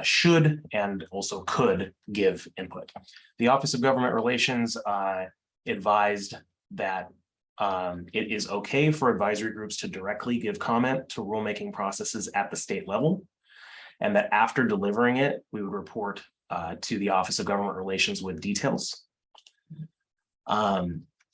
should and also could give input. The Office of Government Relations advised that it is okay for advisory groups to directly give comment to rulemaking processes at the state level, and that after delivering it, we would report to the Office of Government Relations with details.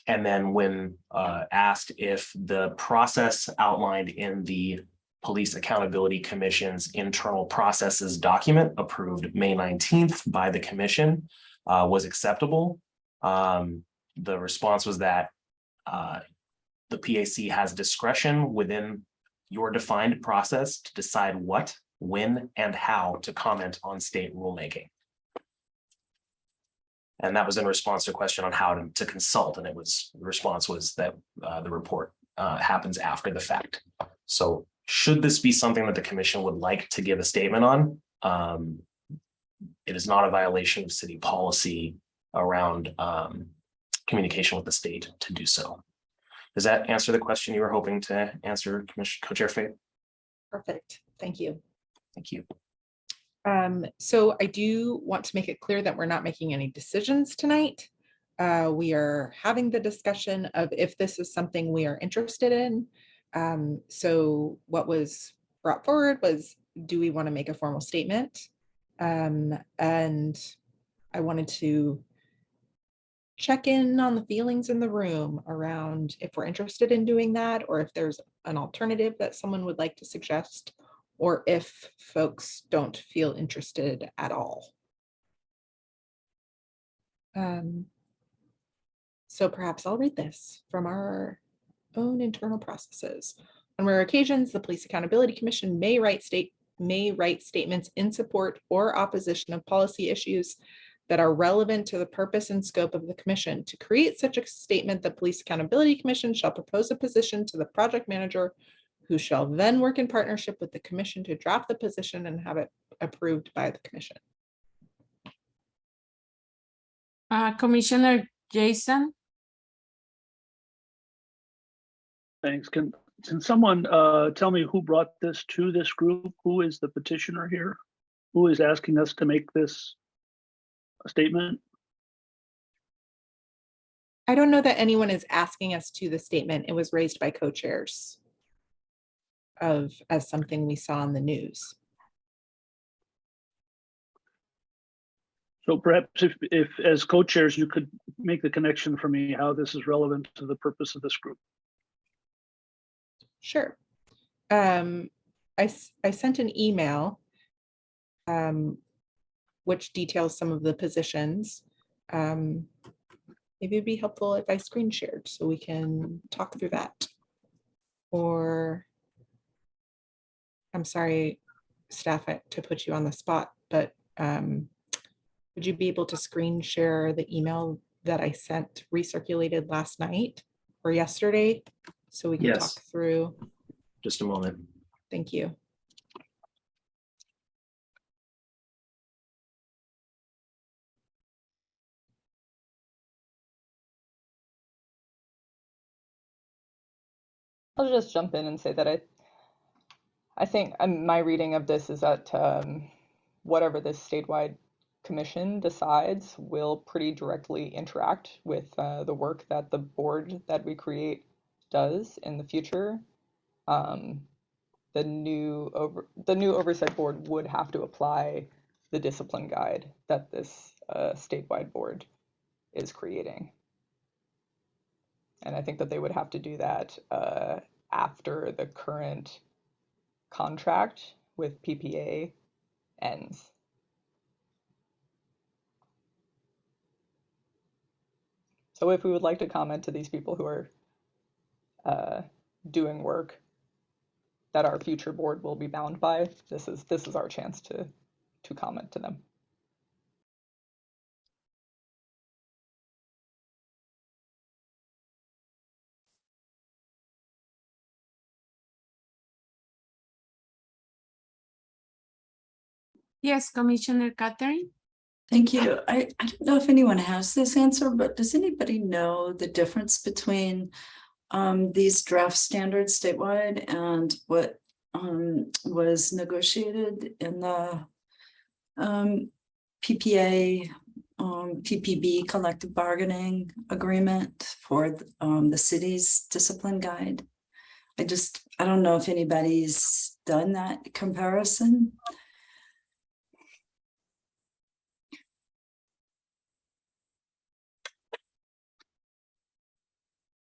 And then when asked if the process outlined in the Police Accountability Commission's internal processes document approved May 19th by the commission was acceptable, the response was that the PAC has discretion within your defined process to decide what, when, and how to comment on state rulemaking. And that was in response to a question on how to consult. And the response was that the report happens after the fact. So should this be something that the commission would like to give a statement on, it is not a violation of city policy around communication with the state to do so. Does that answer the question you were hoping to answer, Co-Chair Faith? Perfect. Thank you. Thank you. So I do want to make it clear that we're not making any decisions tonight. We are having the discussion of if this is something we are interested in. So what was brought forward was, do we want to make a formal statement? And I wanted to check in on the feelings in the room around if we're interested in doing that, or if there's an alternative that someone would like to suggest, or if folks don't feel interested at all. So perhaps I'll read this from our own internal processes. On rare occasions, the Police Accountability Commission may write statements in support or opposition of policy issues that are relevant to the purpose and scope of the commission. To create such a statement, the Police Accountability Commission shall propose a position to the project manager, who shall then work in partnership with the commission to draft the position and have it approved by the commission. Commissioner Jason? Thanks. Can someone tell me who brought this to this group? Who is the petitioner here? Who is asking us to make this a statement? I don't know that anyone is asking us to the statement. It was raised by co-chairs as something we saw in the news. So perhaps if as co-chairs, you could make the connection for me how this is relevant to the purpose of this group. Sure. I sent an email which details some of the positions. Maybe it'd be helpful if I screen shared so we can talk through that. Or, I'm sorry, staff, to put you on the spot, but would you be able to screen share the email that I sent recirculated last night or yesterday so we can Yes. talk through? Just a moment. Thank you. I'll just jump in and say that I think my reading of this is that whatever this statewide commission decides will pretty directly interact with the work that the board that we create does in the future. The new oversight board would have to apply the discipline guide that this statewide board is creating. And I think that they would have to do that after the current contract with PPA ends. So if we would like to comment to these people who are doing work that our future board will be bound by, this is our chance to comment to them. Yes, Commissioner Catherine? Thank you. I don't know if anyone has this answer, but does anybody know the difference between these draft standards statewide and what was negotiated in the PPA, PPB collective bargaining agreement for the city's discipline guide? I don't know if anybody's done that comparison.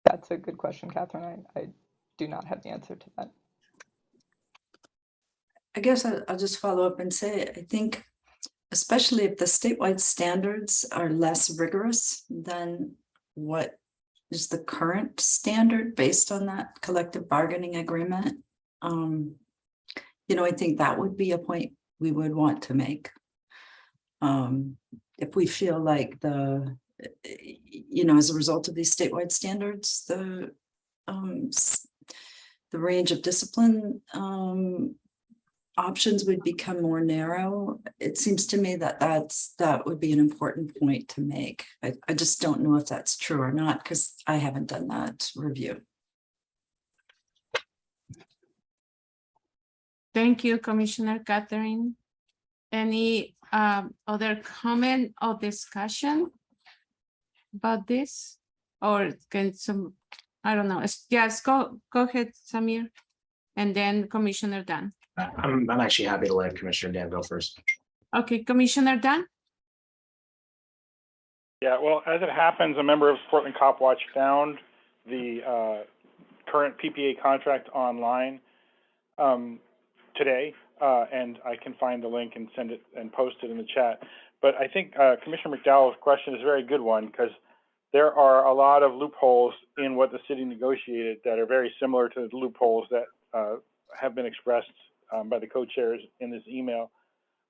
That's a good question, Catherine. I do not have the answer to that. I guess I'll just follow up and say, I think, especially if the statewide standards are less rigorous than what is the current standard based on that collective bargaining agreement, I think that would be a point we would want to make. If we feel like as a result of these statewide standards, the range of discipline options would become more narrow. It seems to me that would be an important point to make. I just don't know if that's true or not, because I haven't done that review. Thank you, Commissioner Catherine. Any other comment or discussion about this? Or can some, I don't know, yes, go ahead, Samir. And then Commissioner Dan. I'm actually happy to let Commissioner Dan go first. Okay, Commissioner Dan? Yeah, well, as it happens, a member of Portland Cop Watch found the current PPA contract online today, and I can find the link and send it and post it in the chat. But I think Commissioner McDowell's question is a very good one, because there are a lot of loopholes in what the city negotiated that are very similar to the loopholes that have been expressed by the co-chairs in this email.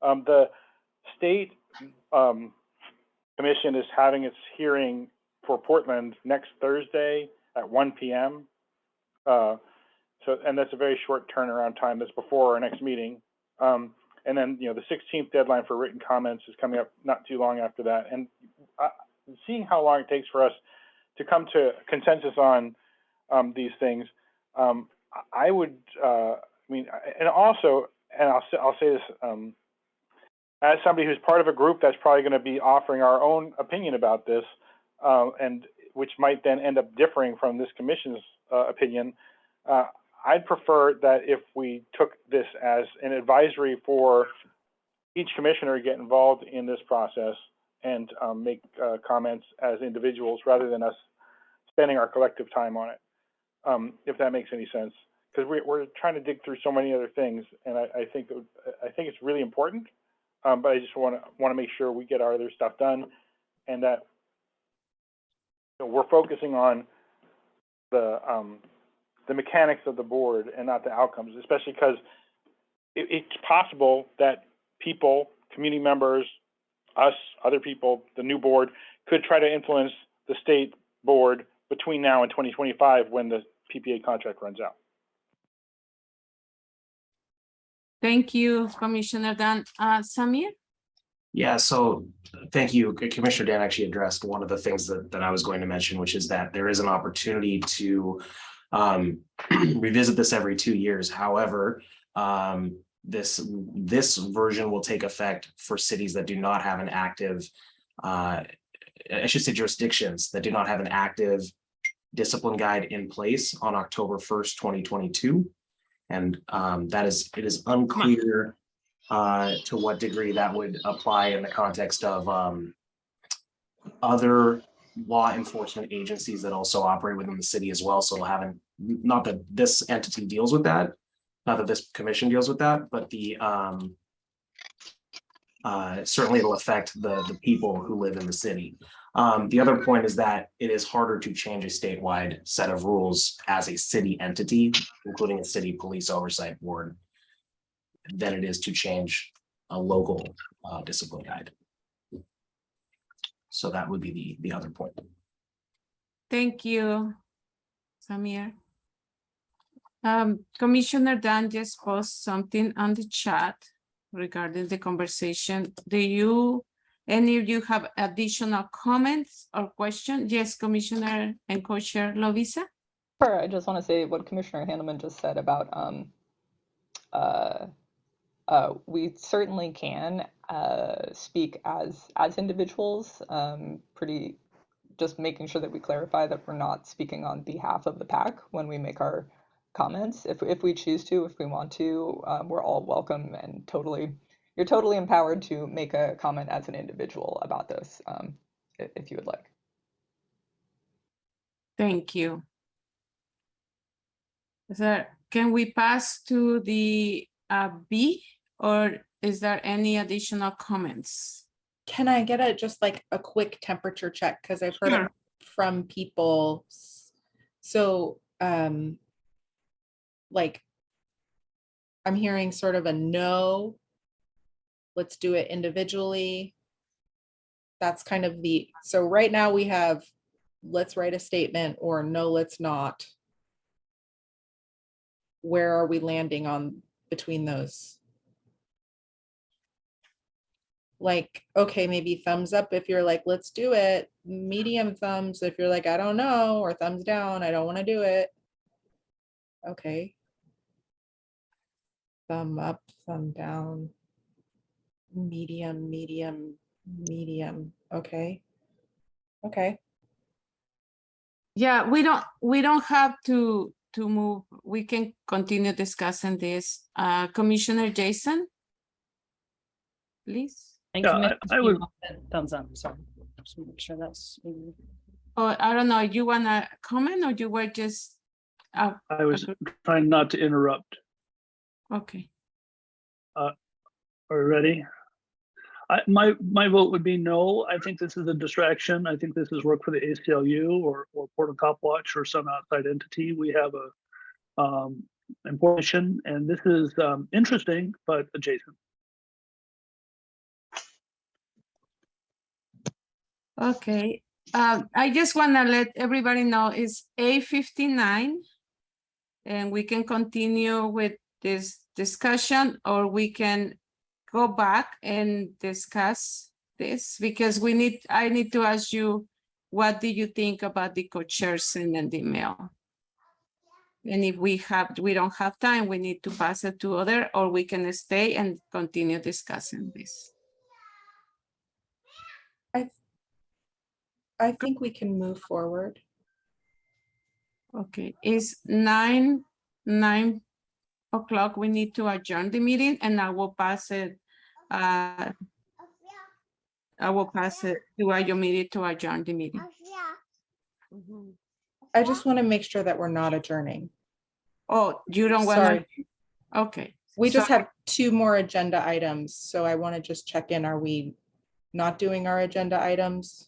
The state commission is having its hearing for Portland next Thursday at 1 p.m. And that's a very short turnaround time. That's before our next meeting. And then, the 16th deadline for written comments is coming up not too long after that. And seeing how long it takes for us to come to consensus on these things, I would, and also, and I'll say this, as somebody who's part of a group that's probably going to be offering our own opinion about this, and which might then end up differing from this commission's opinion, I'd prefer that if we took this as an advisory for each commissioner to get involved in this process and make comments as individuals rather than us spending our collective time on it, if that makes any sense. Because we're trying to dig through so many other things, and I think it's really important. But I just want to make sure we get our other stuff done, and that we're focusing on the mechanics of the board and not the outcomes, especially because it's possible that people, community members, us, other people, the new board, could try to influence the state board between now and 2025 when the PPA contract runs out. Thank you, Commissioner Dan. Samir? Yeah, so thank you. Commissioner Dan actually addressed one of the things that I was going to mention, which is that there is an opportunity to revisit this every 2 years. However, this version will take effect for cities that do not have an active, I should say jurisdictions that do not have an active discipline guide in place on October 1st, 2022. And it is unclear to what degree that would apply in the context of other law enforcement agencies that also operate within the city as well. So it'll have not that this entity deals with that, not that this commission deals with that, but certainly it'll affect the people who live in the city. The other point is that it is harder to change a statewide set of rules as a city entity, including a city police oversight board, than it is to change a local discipline guide. So that would be the other point. Thank you, Samir. Commissioner Dan just posted something on the chat regarding the conversation. Do any of you have additional comments or questions? Yes, Commissioner and Co-Chair Lovisa. Sure, I just want to say what Commissioner Hanneman just said about we certainly can speak as individuals, just making sure that we clarify that we're not speaking on behalf of the PAC when we make our comments. If we choose to, if we want to, we're all welcome and you're totally empowered to make a comment as an individual about this, if you would like. Thank you. Can we pass to the B, or is there any additional comments? Can I get just like a quick temperature check? Because I've heard it from people. So like I'm hearing sort of a no, let's do it individually. That's kind of so right now we have, let's write a statement, or no, let's not. Where are we landing on between those? Like, okay, maybe thumbs up if you're like, let's do it. Medium thumbs if you're like, I don't know, or thumbs down, I don't want to do it. Okay. thumb up, thumb down, medium, medium, medium. Okay. Okay. Yeah, we don't have to move. We can continue discussing this. Commissioner Jason, please. And Yeah, Commissioner I would, Steve said thumbs up, so just make sure that's. Or I don't know, you wanna comment or you were just, I was trying not to interrupt. okay. Are we ready? My vote would be no. I think this is a distraction. I think this is work for the ACLU or Port of Cop Watch or some outside entity. We have a important, and this is interesting, but adjacent. Okay, I just wanna let everybody know it's 8:59. And we can continue with this discussion, or we can go back and discuss this because I need to ask you, what do you think about the co-chairs and the email? And if we don't have time, we need to pass it to other, or we can stay and continue discussing this. I think we can move forward. Okay, it's 9 o'clock. We need to adjourn the meeting, and I will pass it. I will pass it to Ayomiri to adjourn the meeting. I just want to make sure that we're not adjourning. Oh, you don't want Sorry. to? Okay. We just So- have 2 more agenda items, so I want to just check in. Are we not doing our agenda items?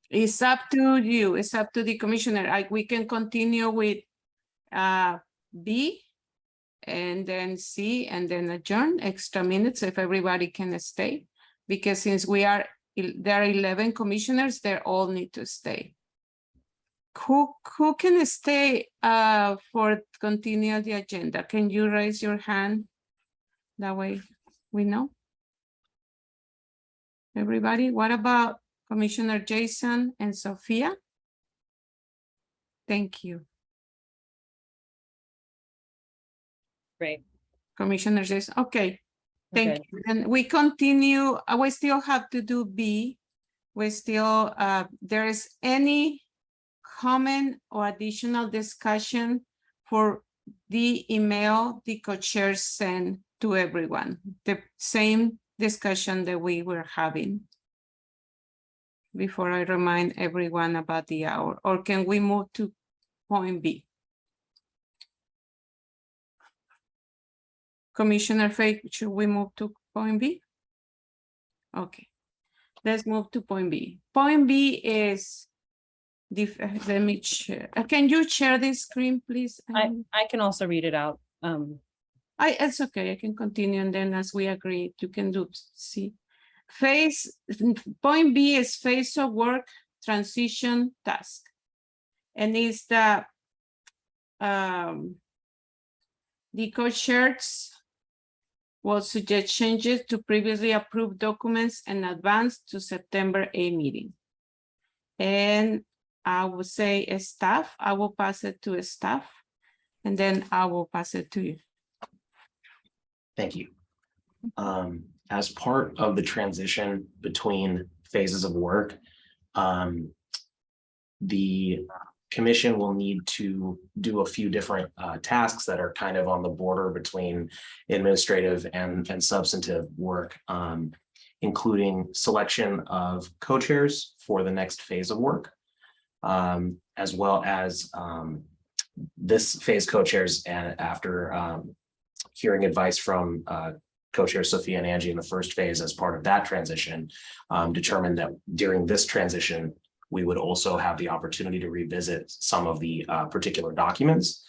It's up to you. It's up to the commissioner. We can continue with B and then C and then adjourn extra minutes if everybody can stay. Because since there are 11 commissioners, they all need to stay. Who can stay for continue the agenda? Can you raise your hand? That way we know. Everybody, what about Commissioner Jason and Sophia? Thank you. Great. Commissioner Jason, okay. Thank Okay. you. And we continue, we still have to do B. We still, there is any comment or additional discussion for the email the co-chairs sent to everyone, the same discussion that we were having before I remind everyone about the hour, or can we move to point B? Commissioner Fake, should we move to point B? Okay, let's move to point B. Point B is let me share. Can you share this screen, please? I can also read it out. It's okay. I can continue, and then as we agreed, you can do C. Point B is phase of work transition task, and it's the co-chairs will suggest changes to previously approved documents and advance to September 8 meeting. And I will say staff, I will pass it to staff, and then I will pass it to you. Thank you. As part of the transition between phases of work, the commission will need to do a few different tasks that are kind of on the border between administrative and substantive work, including selection of co-chairs for the next phase of work, as well as this phase co-chairs, and after hearing advice from co-chair Sophia and Angie in the first phase as part of that transition, determined that during this transition, we would also have the opportunity to revisit some of the particular documents,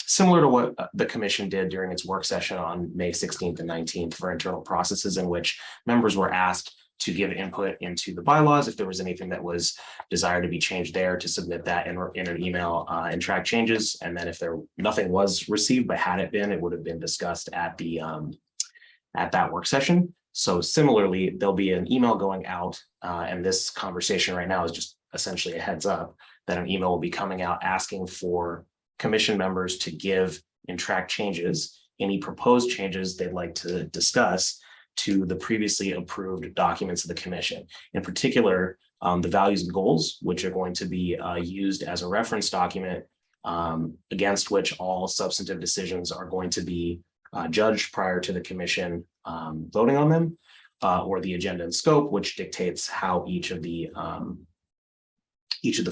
similar to what the commission did during its work session on May 16th and 19th for internal processes, in which members were asked to give input into the bylaws if there was anything that was desired to be changed there, to submit that in an email and track changes. And then if nothing was received, but had it been, it would have been discussed at that work session. So similarly, there'll be an email going out, and this conversation right now is just essentially a heads up that an email will be coming out asking for commission members to give and track changes, any proposed changes they'd like to discuss to the previously approved documents of the commission. In particular, the values and goals, which are going to be used as a reference document against which all substantive decisions are going to be judged prior to the commission voting on them, or the agenda and scope, which dictates how each of the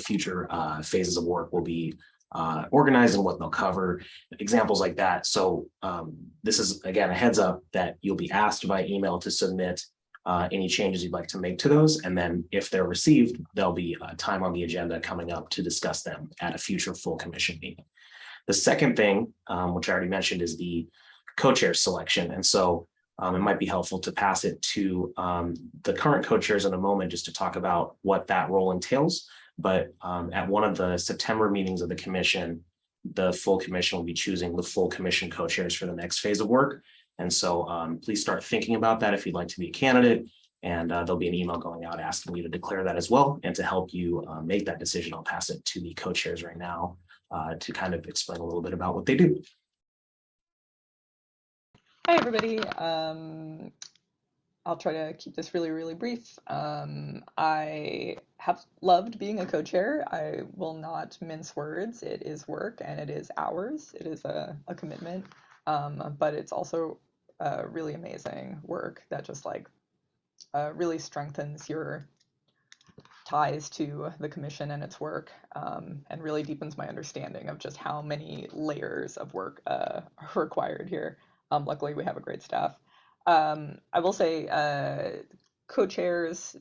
future phases of work will be organized and what they'll cover, examples like that. So this is, again, a heads up that you'll be asked by email to submit any changes you'd like to make to those. And then if they're received, there'll be time on the agenda coming up to discuss them at a future full commission meeting. The second thing, which I already mentioned, is the co-chair selection. And so it might be helpful to pass it to the current co-chairs in a moment just to talk about what that role entails. But at one of the September meetings of the commission, the full commission will be choosing the full commission co-chairs for the next phase of work. And so please start thinking about that if you'd like to be a candidate. And there'll be an email going out asking you to declare that as well. And to help you make that decision, I'll pass it to the co-chairs right now to kind of explain a little bit about what they do. Hi, everybody. I'll try to keep this really, really brief. I have loved being a co-chair. I will not mince words. It is work and it is hours. It is a commitment, but it's also really amazing work that just like really strengthens your ties to the commission and its work, and really deepens my understanding of just how many layers of work are required here. Luckily, we have a great staff. I will say, co-chairs,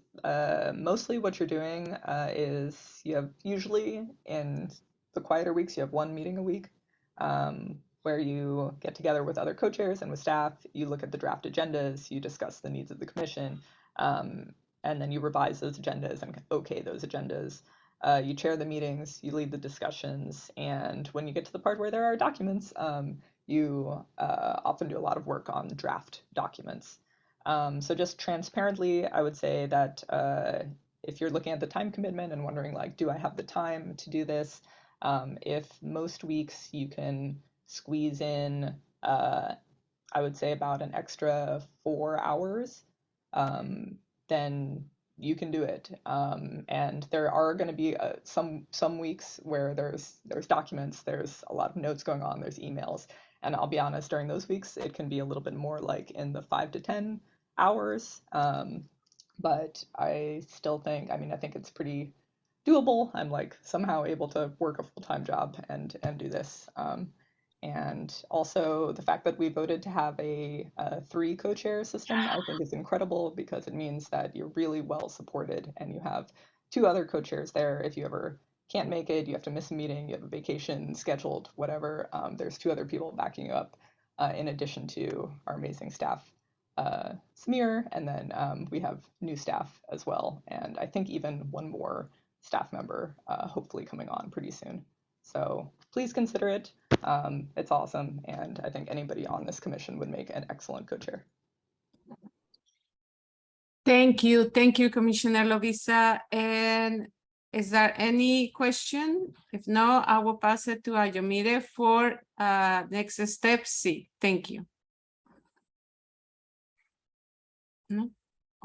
mostly what you're doing is you have usually in the quieter weeks, you have one meeting a week where you get together with other co-chairs and with staff, you look at the draft agendas, you discuss the needs of the commission, and then you revise those agendas and okay those agendas. You chair the meetings, you lead the discussions, and when you get to the part where there are documents, you often do a lot of work on draft documents. So just transparently, I would say that if you're looking at the time commitment and wondering like, do I have the time to do this? If most weeks you can squeeze in, I would say about an extra 4 hours, then you can do it. And there are going to be some weeks where there's documents, there's a lot of notes going on, there's emails. And I'll be honest, during those weeks, it can be a little bit more like in the 5 to 10 hours. But I still think, I mean, I think it's pretty doable. I'm like somehow able to work a full-time job and do this. And also the fact that we voted to have a 3 co-chair system, I think is incredible because it means that you're really well supported and you have 2 other co-chairs there. If you ever can't make it, you have to miss a meeting, you have a vacation scheduled, whatever, there's 2 other people backing you up in addition to our amazing staff, Samir, and then we have new staff as well. And I think even one more staff member hopefully coming on pretty soon. So please consider it. It's awesome. And I think anybody on this commission would make an excellent co-chair. Thank you. Thank you, Commissioner Lovisa. And is there any question? If no, I will pass it to Ayomide for next step C. Thank you. No?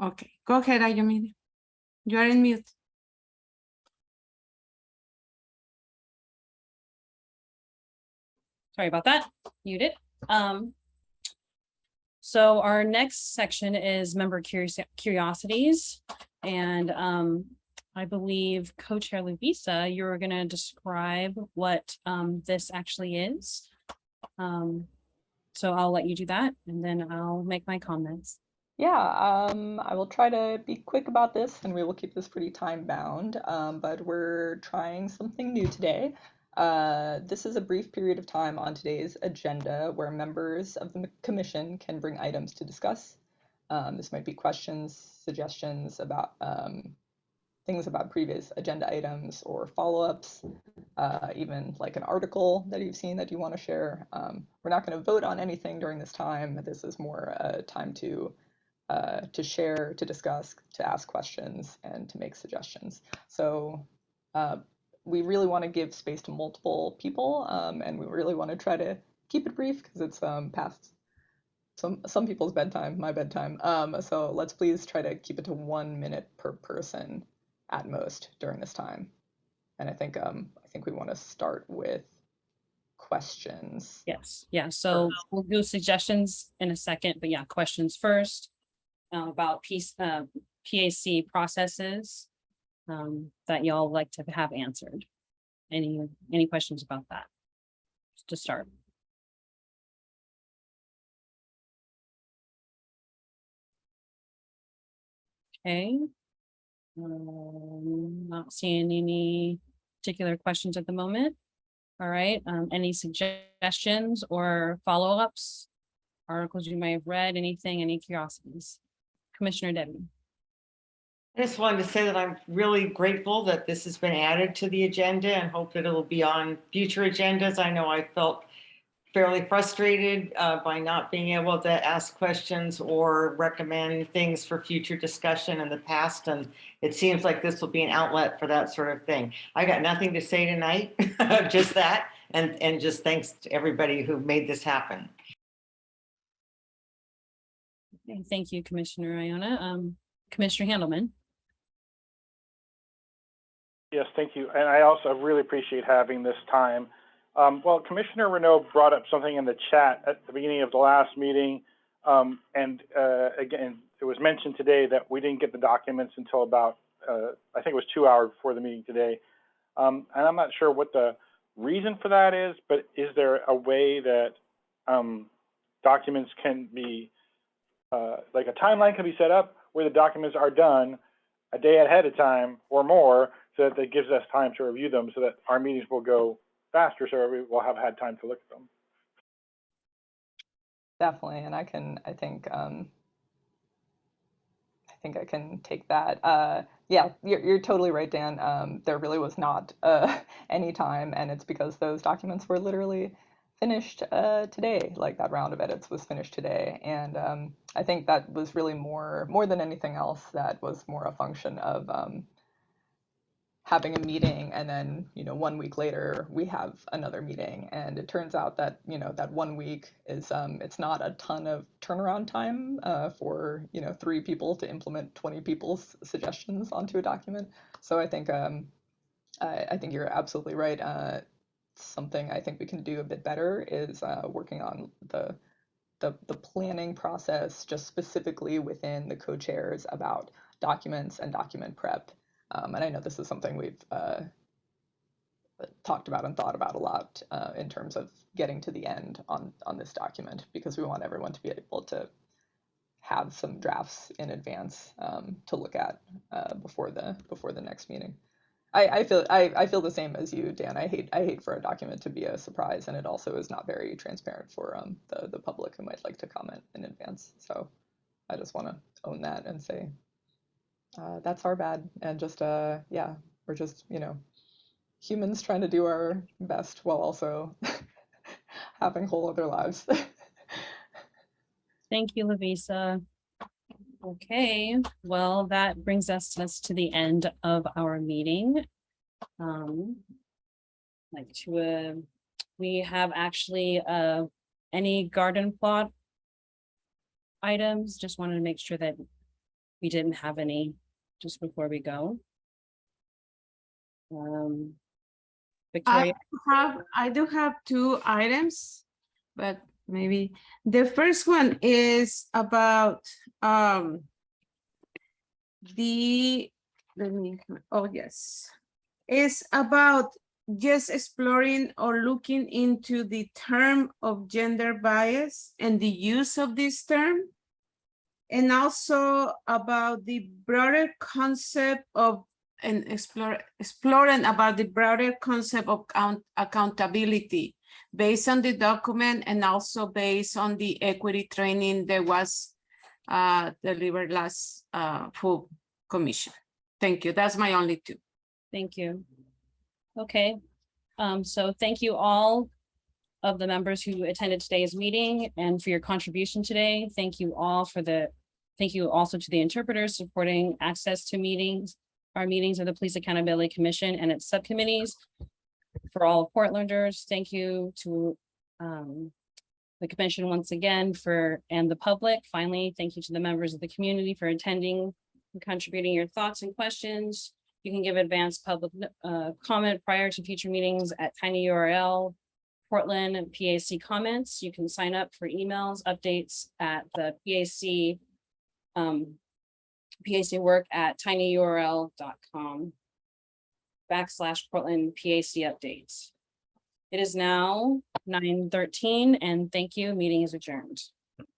Okay, go ahead, Ayomide. You are in mute. Sorry about that. Muted. So our next section is member curiosities. And I believe Co-Chair Lovisa, you're going to describe what this actually is. So I'll let you do that and then I'll make my comments. Yeah, I will try to be quick about this and we will keep this pretty time bound, but we're trying something new today. This is a brief period of time on today's agenda where members of the commission can bring items to discuss. This might be questions, suggestions about things about previous agenda items or follow-ups, even like an article that you've seen that you want to share. We're not going to vote on anything during this time. This is more a time to share, to discuss, to ask questions, and to make suggestions. So we really want to give space to multiple people, and we really want to try to keep it brief because it's past some people's bedtime, my bedtime. So let's please try to keep it to 1 minute per person at most during this time. And I think we want to start with questions. Yes, yeah, so we'll do suggestions in a second, but yeah, questions first about PAC processes that y'all like to have answered. Any questions about that? Just to start. Okay. Not seeing any particular questions at the moment. All right, any suggestions or follow-ups? Articles you may have read, anything, any curiosities? Commissioner Debbie. I just wanted to say that I'm really grateful that this has been added to the agenda and hope that it'll be on future agendas. I know I felt fairly frustrated by not being able to ask questions or recommend things for future discussion in the past. And it seems like this will be an outlet for that sort of thing. I got nothing to say tonight, just that. And just thanks to everybody who made this happen. Okay, thank you, Commissioner Iona. Commissioner Handelman. Yes, thank you. And I also really appreciate having this time. Well, Commissioner Renaud brought up something in the chat at the beginning of the last meeting. Again, it was mentioned today that we didn't get the documents until about, I think it was 2 hours before the meeting today. And I'm not sure what the reason for that is, but is there a way that documents can be, like a timeline can be set up where the documents are done a day ahead of time or more, so that it gives us time to review them, so that our meetings will go faster, so we will have had time to look at them. Definitely, and I think I can take that. Yeah, you're totally right, Dan. There really was not any time, and it's because those documents were literally finished today. Like that round of edits was finished today, and I think that was really more than anything else. That was more a function of having a meeting, and then 1 week later we have another meeting, and it turns out that that 1 week is it's not a ton of turnaround time for 3 people to implement 20 people's suggestions onto a document. So I think you're absolutely right. Something I think we can do a bit better is working on the planning process, just specifically within the co-chairs about documents and document prep. And I know this is something we've talked about and thought about a lot in terms of getting to the end on this document, because we want everyone to be able to have some drafts in advance to look at before the next meeting. I feel the same as you, Dan. I hate for a document to be a surprise, and it also is not very transparent for the public who might like to comment in advance. So I just want to own that and say that's our bad, and just yeah, we're just humans trying to do our best while also having whole other lives. Thank you, Lavisa. Okay, well, that brings us to the end of our meeting. We have actually any garden plot items. Just wanted to make sure that we didn't have any just before we go. Victoria. I do have 2 items, but maybe the first one is about it's about just exploring or looking into the term of gender bias and the use of this term, and also about the broader concept of exploring about the broader concept of accountability based on the document, and also based on the equity training that was delivered last full commission. Thank you. That's my only 2. Thank you. Okay. So thank you all of the members who attended today's meeting and for your contribution today. Thank you also to the interpreters supporting access to our meetings of the Police Accountability Commission and its subcommittees. For all Portlanders, thank you to the commission once again and the public. Finally, thank you to the members of the community for attending and contributing your thoughts and questions. You can give advanced public comment prior to future meetings at tinyurl Portland PAC comments. You can sign up for emails, updates at the PAC PAC work at tinyurl.com/Portland PAC updates. It is now 9:13 and thank you. Meeting is adjourned.